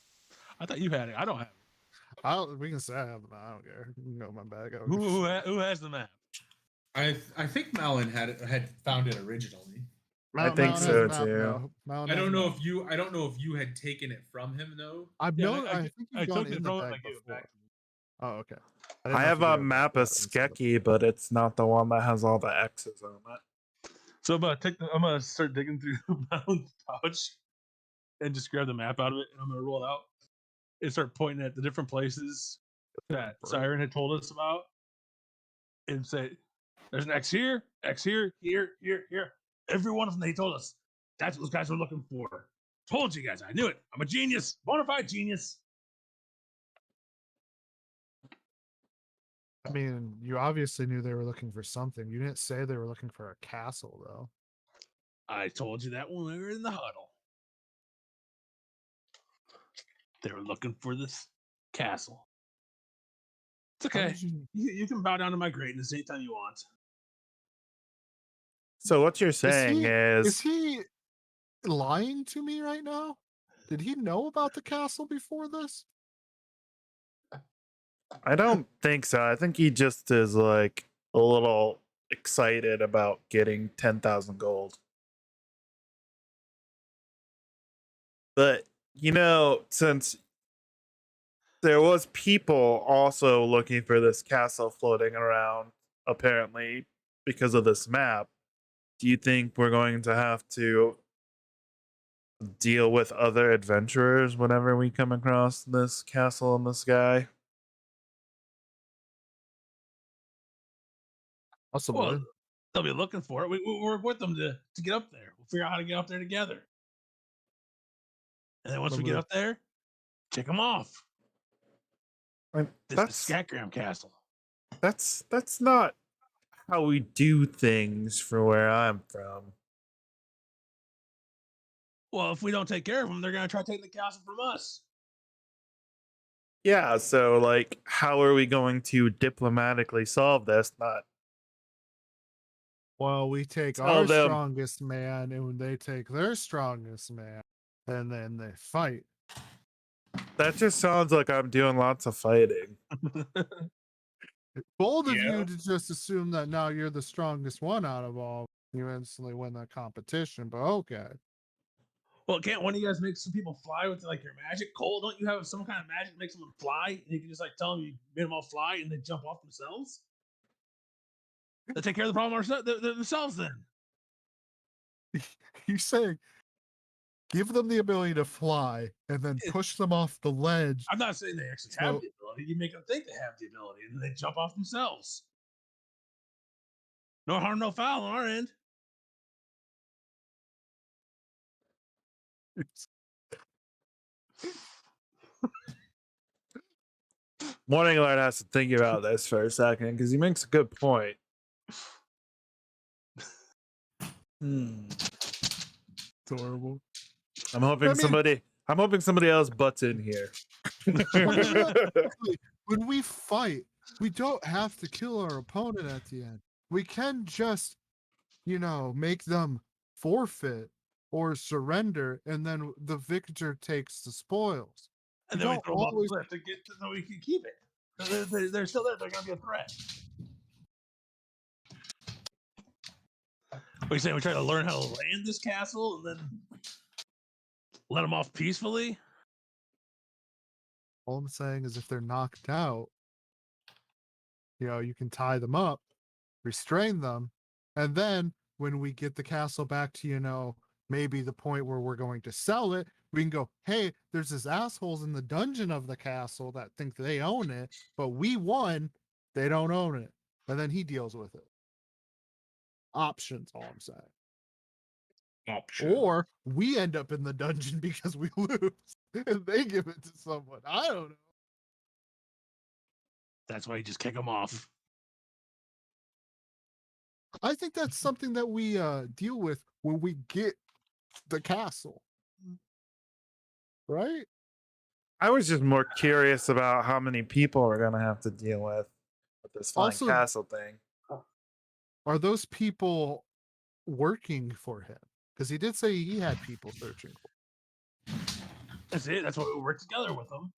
I thought you had it. I don't have it. We can say I have it. I don't care. You can go in my bag. Who has the map? I think Malin had found it originally. I think so too. I don't know if you had taken it from him though. I think I you've gone took it in from the him, bag I gave it before. back to you. Oh, okay. I have a map of Skeki, but it's not the one that has all the X's on it. So I'm gonna start digging through Malon's pouch and just grab the map out of it, and I'm gonna roll it out and start pointing at the different places that Siren had told us about, and say, "There's an X here, here. Every one of them they told us. That's what those guys were looking for. Told you guys, I knew it. I'm a genius, bona fide genius." I mean, you obviously knew they were looking for something. You didn't say they were looking for a castle, though. I told you that when we were in the huddle. They were looking for this castle It's How okay. did you- You can bow down to my greatness anytime you want. So what you're saying is he lying to me right now? Did he know about the castle before this? I don't think so. I think he just is like a little excited about getting 10,000 gold. But, since there was people also looking for this castle floating around, apparently, because of this map, do you think we're going to have to deal with other adventurers whenever we come across this castle in the sky? Possibly. Well, they'll be looking for it. We'll work with them to get up there. We'll figure out how to get up there together. And then once we get Probably. up there, kick them off. Like, This is that's Scatgram Castle. that's not how we do things from where I'm from. Well, if we don't take care of them, they're going to try taking the castle from us. Yeah, so like how are we going to diplomatically solve this? Not Well, we take Tell our them. strongest man, and when they take their strongest man, and then they fight. that just sounds like I'm doing lots of fighting. Bold of Yeah. you to just assume that now you're the strongest one out of all. You instantly win that competition, but okay. Well, can't one of you guys make some people fly with like your magic? Cole, don't you have some kind of magic that makes someone fly? And you can just like tell them you made them all fly and they jump off themselves? They take care of the problem themselves then. You saying give them the ability to fly and then push them off the ledge. I'm not saying they actually have So- the ability. You make them think they have the ability and then they jump off themselves. No harm, no foul on our end. Morning Lord has to think about this for a second because he makes a good point. It's horrible. I'm hoping I mean- I'm hoping somebody else butts in here. When we fight, we don't have to kill our opponent at the end. We can just, make them forfeit or surrender, and then the victor takes the spoils. And We then we don't throw them off always- the cliff to get so we can keep it. They're still there. They're going to be a threat. What are you saying? We try to learn how to land this castle and then let them off peacefully? All I'm saying is if they're knocked out, you can tie them up, restrain them, and then when we get the castle back to, maybe the point where we're going to sell it, we can go, hey, there's this assholes in the dungeon of the castle that think they own it, but we won, they don't own it. And then he deals with it. Options, all I'm saying. Option. Or we end up in the dungeon because we lose and they give it to someone. I don't know. That's why you just kick them off. I think that's something that we deal with when we get the castle. Right? I was just more curious about how many people we're gonna have to deal with this flying Also- castle thing. Are those people working for him? Because he did say he had people searching for him. That's it. That's why we work together with them.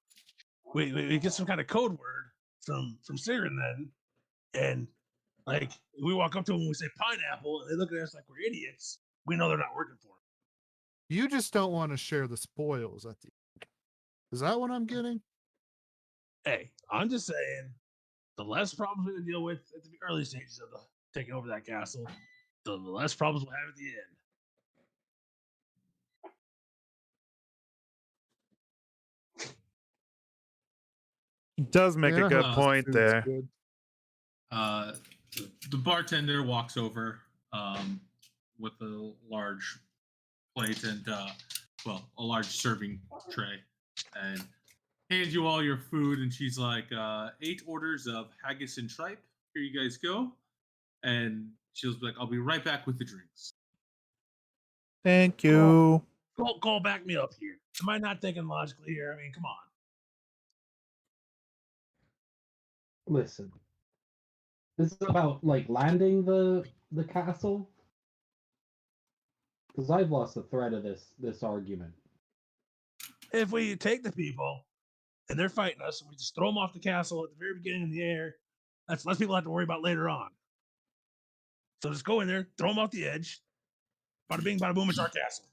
We get some kind of code word from Siren then, and like we walk up to them and we say pineapple, and they look at us like we're idiots. We know they're not working for him. You just don't want to share the spoils at the end. Is that what I'm getting? Hey, I'm just saying, the less problems we deal with at the early stages of the taking over that castle, the less problems we'll have at the end. He does make Yeah, a good uh, point Food's there. good. The bartender walks over with a large plate and a large serving tray and hands you all your food, and she's like 8 orders of haggis and tripe, here you guys go. And she'll be like, I'll be right back with the drinks. Thank you. Call back me up here. Am I not thinking logically here? I mean, come on. Listen, this is about like landing the castle. Because I've lost the thread of this argument. If we take the people and they're fighting us, and we just throw them off the castle at the very beginning in the air, that's less people have to worry about later on. So just go in there, throw them off the edge. Bada bing, bada boom, it's our castle.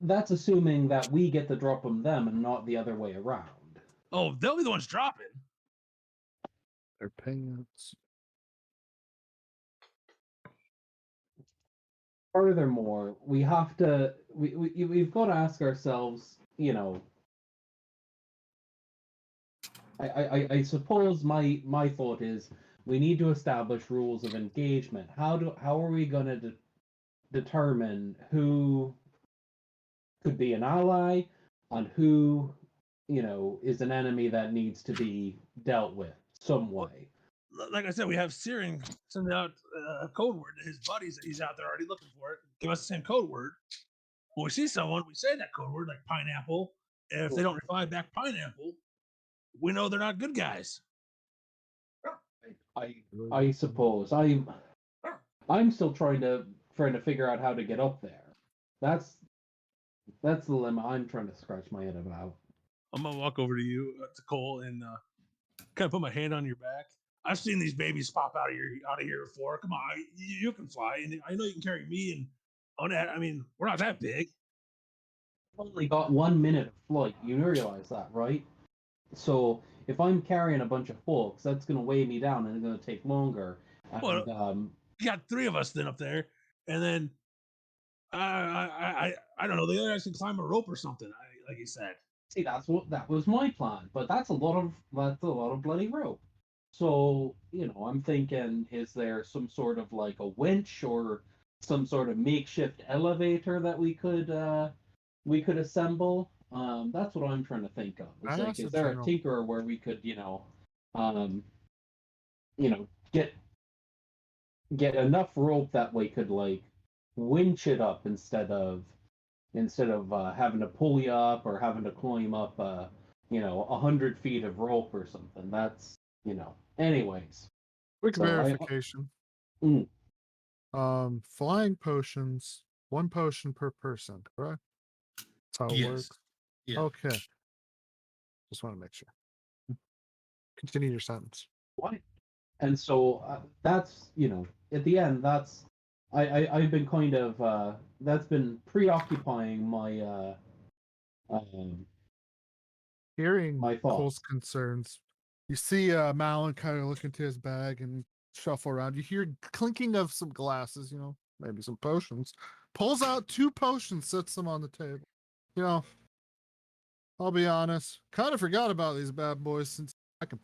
That's assuming that we get to drop them and not the other way around. Oh, they'll be the ones dropping. Their pants. Furthermore, we have to we've got to ask ourselves, you know. I suppose my thought is we need to establish rules of engagement. How are we going to determine who could be an ally and who, you know, is an enemy that needs to be dealt with some way? Like I said, we have Searing send out a code word to his buddies that he's out there already looking for it. Give us the same code word. When we see someone, we say that code word, like pineapple. And if they don't reply back pineapple, we know they're not good guys. I suppose I'm still trying to figure out how to get up there. That's the dilemma I'm trying to scratch my head about. I'm gonna walk over to you, to Cole, and kind of put my hand on your back. I've seen these babies pop out of here before. Come on, you can fly, and I know you can carry me. And on that, I mean, we're not that big. I've only got 1 minute of flight. You realize that, right? So if I'm carrying a bunch of folks, that's going to weigh me down, and it's going to take longer. And, Well, you got 3 of us then up there, and then I don't know. The other guys can climb a rope or something. Like you said. See, that was my plan, but that's a lot of bloody rope. So, you know, I'm thinking, is there some sort of like a winch or some sort of makeshift elevator that we could assemble? That's what I'm trying to think of. It's like, is there a tinkerer where we could, get enough rope that we could like winch it up instead of having to pull you up or having to climb up 100 feet of rope or something. That's, anyways. Quick verification. Flying potions, 1 potion per person, correct? That's how it works. Yeah. Okay. Just want to make sure. Continue your sentence. What? And so that's, at the end, that's I've been kind of that's been preoccupying my hearing my Cole's concerns. You see Malin kind of look into his bag and shuffle around. You hear clinking of some glasses, maybe some potions. Pulls out 2 potions, sets them on the table. I'll be honest, kind of forgot about these bad boys since I can.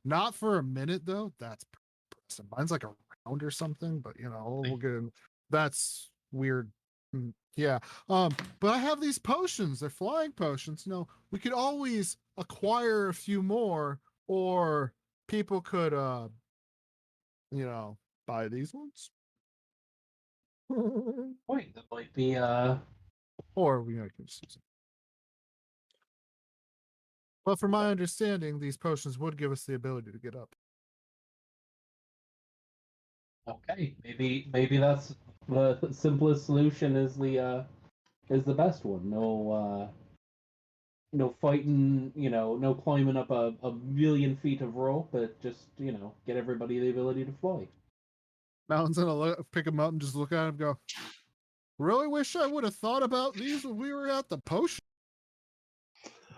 Not for a minute though. That's impressive. Mine's like a round or something, but we'll get in. That's weird. Yeah. But I have these potions. They're flying potions. We could always acquire a few more, or people could buy these ones. Wait, that might be or we can just use them. Well, from my understanding, these potions would give us the ability to get up. Okay, maybe that's the simplest solution is the best one. No fighting, no climbing up a million feet of rope, but just get everybody the ability to fly. Mountain's gonna pick him up and just look at him and go, really wish I would have thought about these when we were at the potion.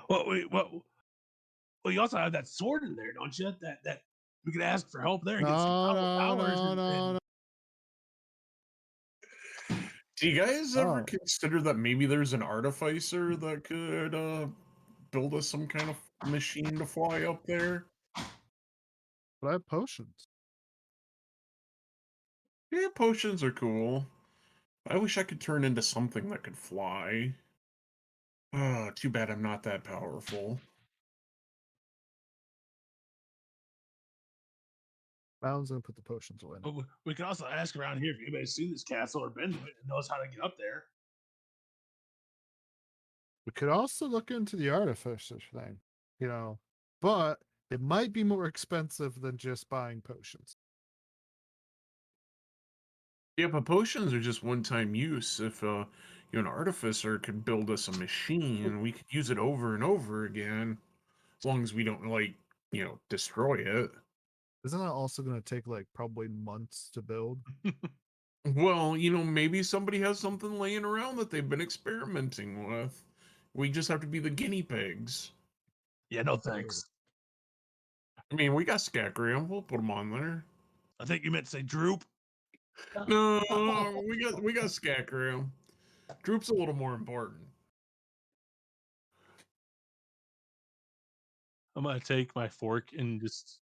Well, you also have that sword in there, don't you? That we could ask for help there and get some powers. No. Do you guys ever consider that maybe there's an artificer that could build us some kind of machine to fly up there? But I have potions. Yeah, potions are cool. I wish I could turn into something that could fly. Oh, too bad I'm not that powerful. Mountain's gonna put the potions away. But we could also ask around here if anybody's seen this castle or been to it and knows how to get up there. We could also look into the artificer thing. but it might be more expensive than just buying potions. Yeah, but potions are just one-time use. If an artificer could build us a machine, we could use it over and over again, as long as we don't destroy it. Isn't that also going to take like probably months to build? Well, maybe somebody has something laying around that they've been experimenting with. We just have to be the guinea pigs. Yeah, no thanks. I mean, we got Scacrium. We'll put them on there. I think you meant to say Droop. No, we got Scacrium. Droop's a little more important. I'm gonna take my fork and just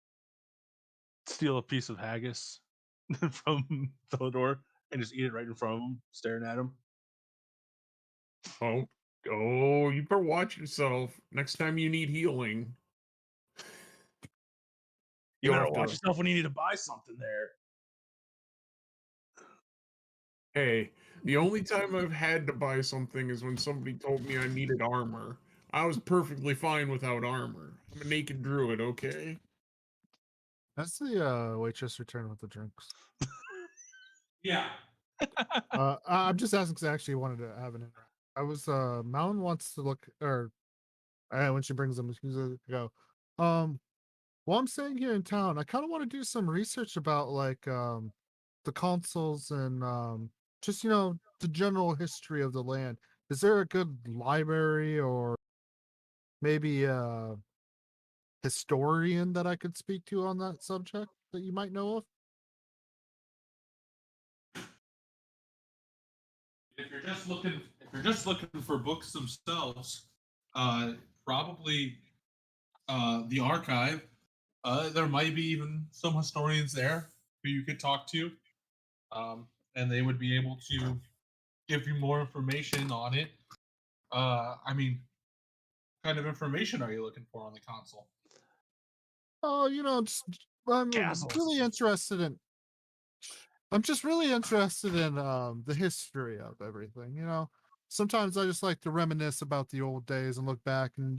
steal a piece of haggis from Theodore and just eat it right in front of him, staring at him. Oh, you better watch yourself. Next time you need healing. You You'll better have watch to- yourself when you need to buy something there. Hey, the only time I've had to buy something is when somebody told me I needed armor. I was perfectly fine without armor. I'm a naked druid, okay? That's the waitress return with the drinks. Yeah. I'm just asking because I actually wanted to have an interaction. I was Mountain wants to look, or when she brings them, she's gonna go. While I'm staying here in town, I kind of want to do some research about like the consoles and just the general history of the land. Is there a good library or maybe a historian that I could speak to on that subject that you might know of? If you're just looking for books themselves, probably the archive. There might be even some historians there who you could talk to, and they would be able to give you more information on it. I mean, what kind of information are you looking for on the console? Oh, I'm Castles. really interested in. I'm just really interested in the history of everything. Sometimes I just like to reminisce about the old days and look back and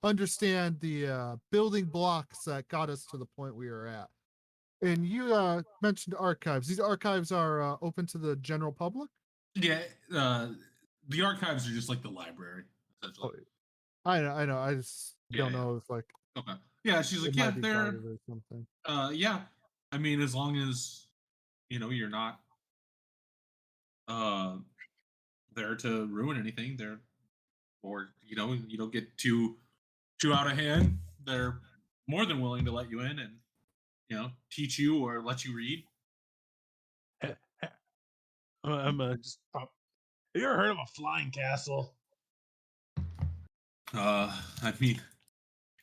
understand the building blocks that got us to the point we are at. And you mentioned archives. These archives are open to the general public. Yeah, the archives are just like the library, essentially. I know. I just Yeah, don't yeah. know if like Okay. Yeah, she's it like, might yeah, be they're guarded or something. yeah. I mean, as long as you're not uh there to ruin anything, they're or you don't get too out of hand, they're more than willing to let you in and teach you or let you read. I'm just. Have you ever heard of a flying castle? I mean,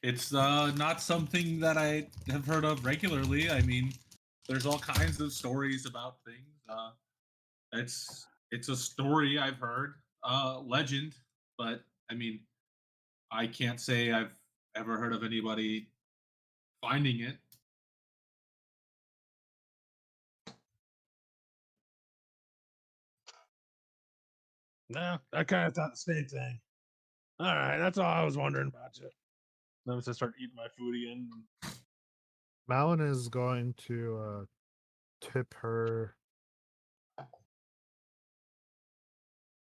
it's not something that I have heard of regularly. I mean, there's all kinds of stories about things. It's a story I've heard, legend, but I mean, I can't say I've ever heard of anybody finding it. No, I kind of thought the same thing. All right, that's all I was wondering about you. Then I start eating my food again. Malin is going to tip her.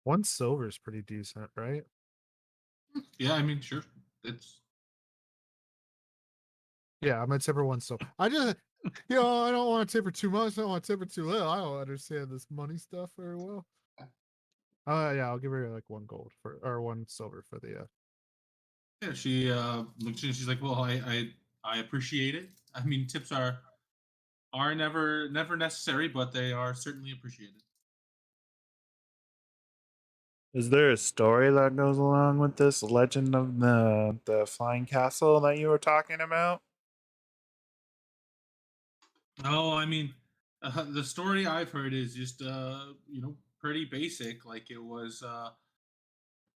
1 silver is pretty decent, right? Yeah, I mean, sure, it's Yeah, I'm gonna tip her 1 silver. I just, I don't want to tip her too much. I don't want to tip her too little. I don't understand this money stuff very well. Yeah, I'll give her like 1 gold or 1 silver for the. yeah. She looks and she's like, well, I appreciate it. I mean, tips are never necessary, but they are certainly appreciated. Is there a story that goes along with this legend of the flying castle that you were talking about? Oh, I mean, the story I've heard is just pretty basic. Like it was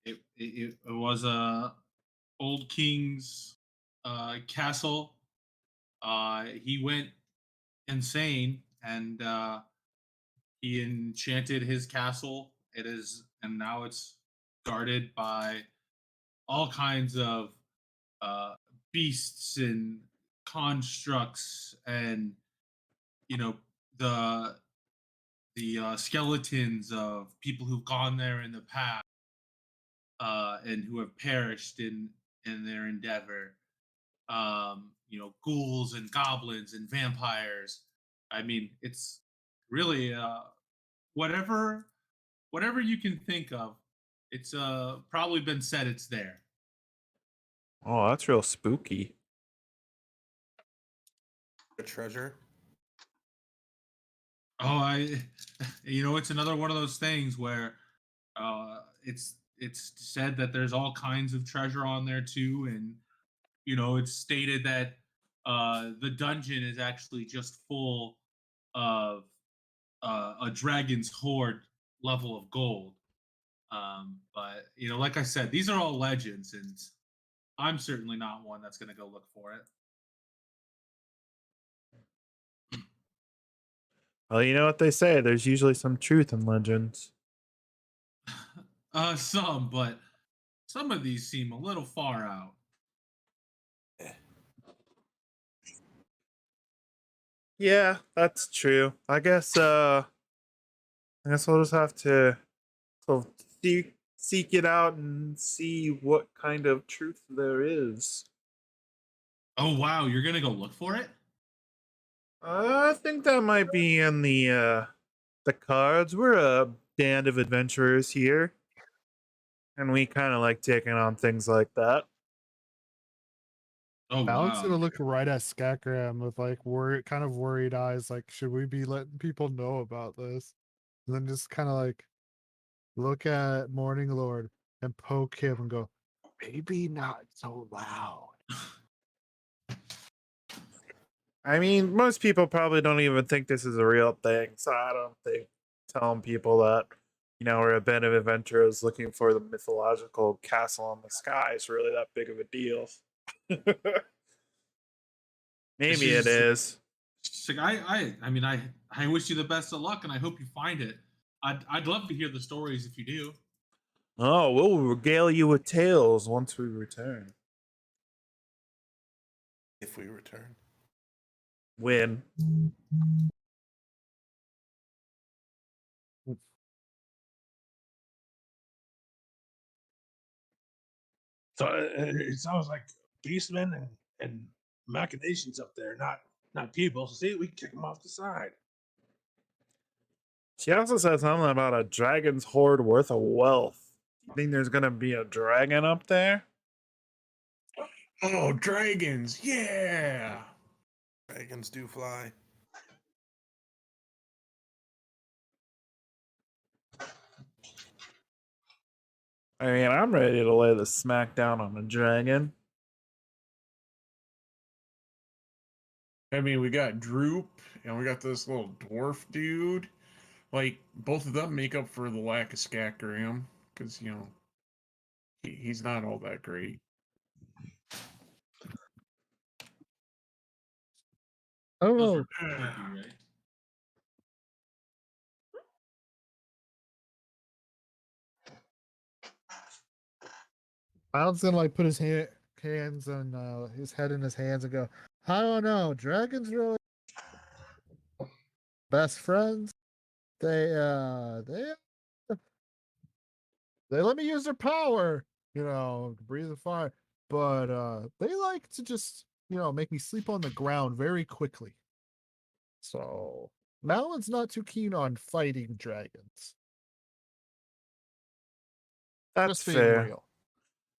it was a old king's castle. He went insane and he enchanted his castle. It is, and now it's guarded by all kinds of beasts and constructs, and you know the skeletons of people who've gone there in the past, and who have perished in their endeavor. Ghouls and goblins and vampires. I mean, it's really whatever whatever you can think of. It's probably been said it's there. Oh, that's real spooky. A treasure. Oh, it's another one of those things where it's said that there's all kinds of treasure on there too, and it's stated that the dungeon is actually just full of a dragon's hoard level of gold. But like I said, these are all legends, and I'm certainly not one that's going to go look for it. Well, you know what they say. There's usually some truth in legends. But some of these seem a little far out. Yeah, that's true. I guess we'll just have to sort of seek it out and see what kind of truth there is. Oh wow, you're gonna go look for it? I think that might be in the cards. We're a band of adventurers here, and we kind of like taking on things like that. Oh Alan's wow. gonna look right at Scatgram with like kind of worried eyes, like, should we be letting people know about this? And then just kind of like look at Morning Lord and poke him and go, maybe not so loud. I mean, most people probably don't even think this is a real thing, so I don't think telling people that, we're a band of adventurers looking for the mythological castle in the sky is really that big of a deal. Maybe it is. I wish you the best of luck, and I hope you find it. I'd love to hear the stories if you do. Oh, we'll regale you with tales once we return. If we return. When? So it sounds like beastmen and machinations up there, not people. So see, we can kick them off the side. She also said something about a dragon's hoard worth of wealth. You think there's gonna be a dragon up there? Oh, dragons! Yeah. Dragons do fly. I mean, I'm ready to lay the smack down on a dragon. I mean, we got Droop and we got this little dwarf dude. Like, both of them make up for the lack of Scatgram, because he's not all that great. Oh, Right? Alan's gonna like put his hands on his head in his hands and go, I don't know, dragons really best friends. They let me use their power, breathe the fire, but they like to just make me sleep on the ground very quickly. So Malin's not too keen on fighting dragons. That's Just being fair. real.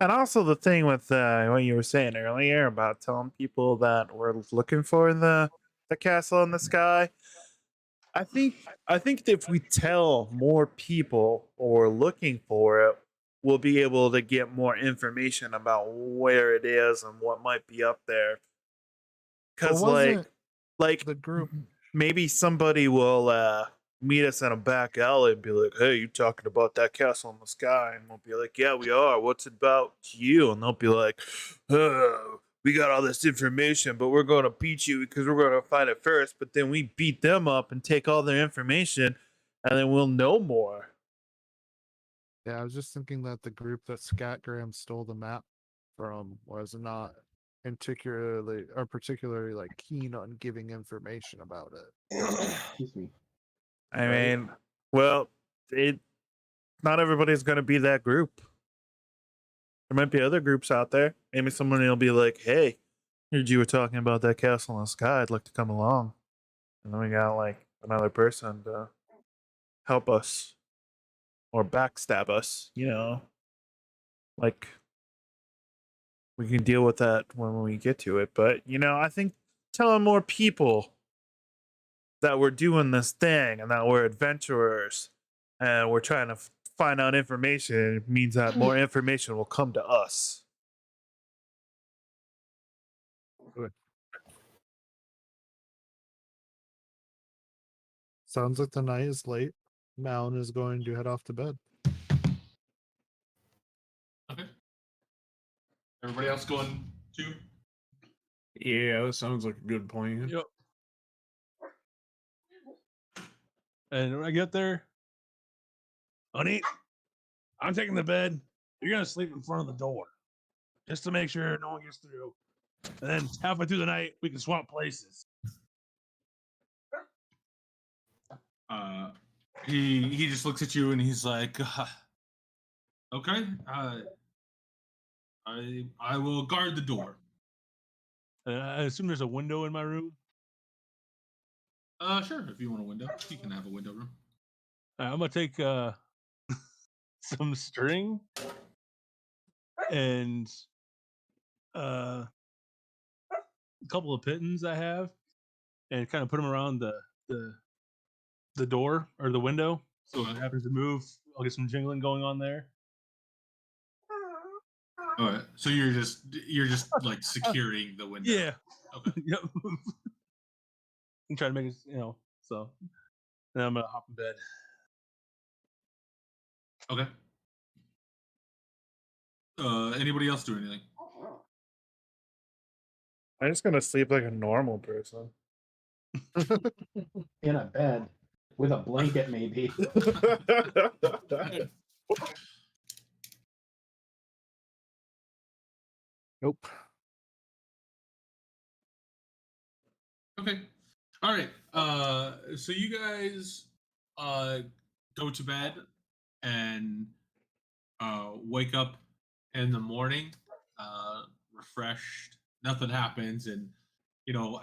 And also the thing with what you were saying earlier about telling people that we're looking for the castle in the sky. I think that if we tell more people or looking for it, we'll be able to get more information about where it is and what might be up there. Because like the group maybe somebody will meet us in a back alley and be like, hey, you talking about that castle in the sky? And we'll be like, yeah, we are. What's it about you? And they'll be like, oh, we got all this information, but we're going to beat you because we're going to find it first. But then we beat them up and take all their information, and then we'll know more. Yeah, I was just thinking that the group that Scatgram stole the map from was not particularly like keen on giving information about it. Excuse me. I Right. mean, well, not everybody's going to be that group. There might be other groups out there. Maybe someone will be like, "Hey, heard you were talking about that castle in the sky. I'd like to come along." And then we got like another person to help us or backstab us, like we can deal with that when we get to it. But I think telling more people that we're doing this thing and that we're adventurers and we're trying to find out information means that more information will come to us. Sounds like the night is late. Malin is going to head off to bed. Okay. Everybody else going too? Yeah, that sounds like a good plan. Yep. And when I get there, honey, I'm taking the bed. You're gonna sleep in front of the door, just to make sure no one gets through. And then halfway through the night, we can swap places. He just looks at you and he's like, "Okay, I will guard the door." I assume there's a window in my room. Sure. If you want a window, you can have a window room. I'm gonna take some string and a couple of pittons I have, and kind of put them around the door or the window. So if it happens to move, I'll get some jingling going on there. All right. So you're just like securing the window. Yeah. Okay. Yep. And try to make it, so. And I'm gonna hop in bed. Okay. Anybody else do anything? I'm just gonna sleep like a normal person. In a bed with a blanket, maybe. Nope. Okay. All right. So you guys go to bed and wake up in the morning, refreshed. Nothing happens, and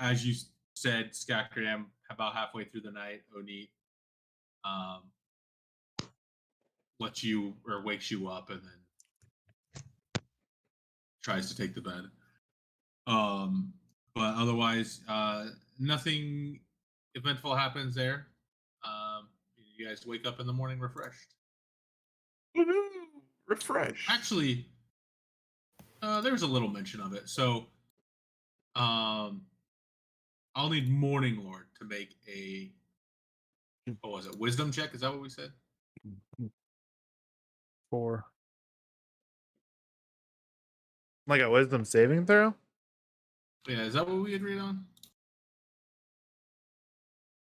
as you said, Skakram, about halfway through the night, Oni lets you or wakes you up, and then tries to take the bed. But otherwise, nothing eventful happens there. You guys wake up in the morning refreshed. Refresh. Actually, there's a little mention of it. So, I'll need Morning Lord to make a, what was it, wisdom check? Is that what we said? 4. Like a wisdom saving throw? Yeah, is that what we agreed on?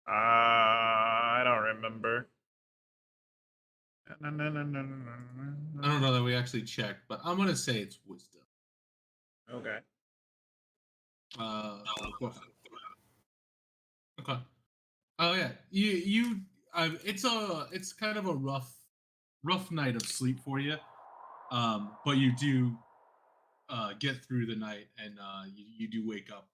I don't remember. I don't know that we actually checked, but I'm gonna say it's wisdom. Okay. Okay. Oh yeah, it's kind of a rough night of sleep for you, but you do get through the night, and you do wake up.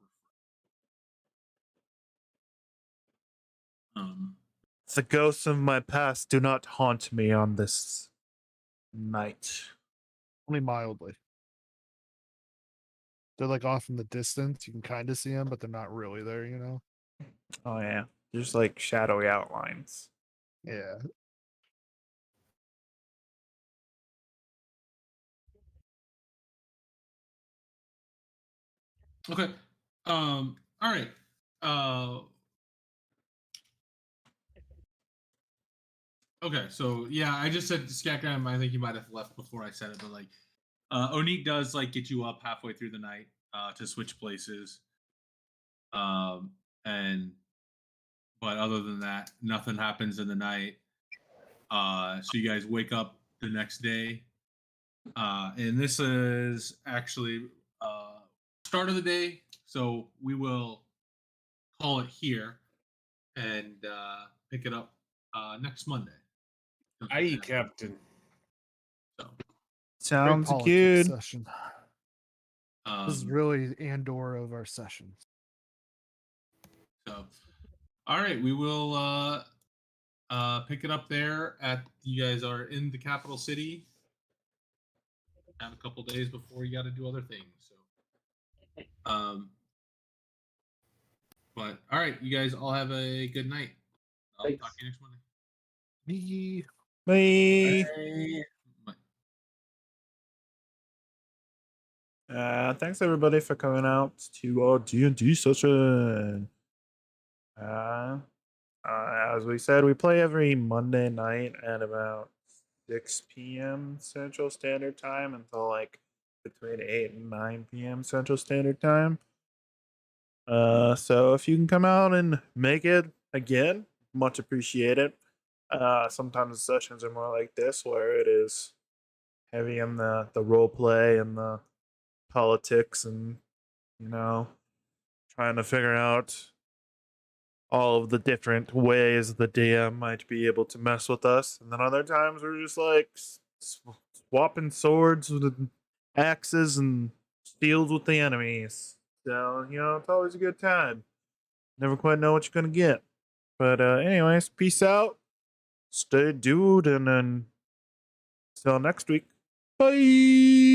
The ghosts of my past do not haunt me on this night. Only mildly. They're like off in the distance. You can kind of see them, but they're not really there, Oh yeah, just like shadowy outlines. Yeah. Okay. All right. Okay. So yeah, I just said Skakram. I think you might have left before I said it, but like, Onik does like get you up halfway through the night to switch places. But other than that, nothing happens in the night. So you guys wake up the next day, and this is actually start of the day. So we will call it here and pick it up next Monday. Aye, Captain. So, Sounds Politics good. session. This is um, really Andor of our sessions. so, all right, we will pick it up there at. You guys are in the capital city. Have a couple days before you got to do other things. So, but all right, you guys all have a good night. I'll Thanks. talk to you next Monday. Bye. Bye. Thanks everybody for coming out to our D&D session. As we said, we play every Monday night at about 6 p.m. Central Standard Time until like between 8 and 9 p.m. Central Standard Time. So if you can come out and make it again, much appreciated. Sometimes the sessions are more like this, where it is heavy in the role play and the politics, and trying to figure out all of the different ways the DM might be able to mess with us. And then other times we're just like swapping swords with axes and steels with the enemies. So, it's always a good time. Never quite know what you're going to get. But anyways, peace out. Stay dude, and then till next week. Bye.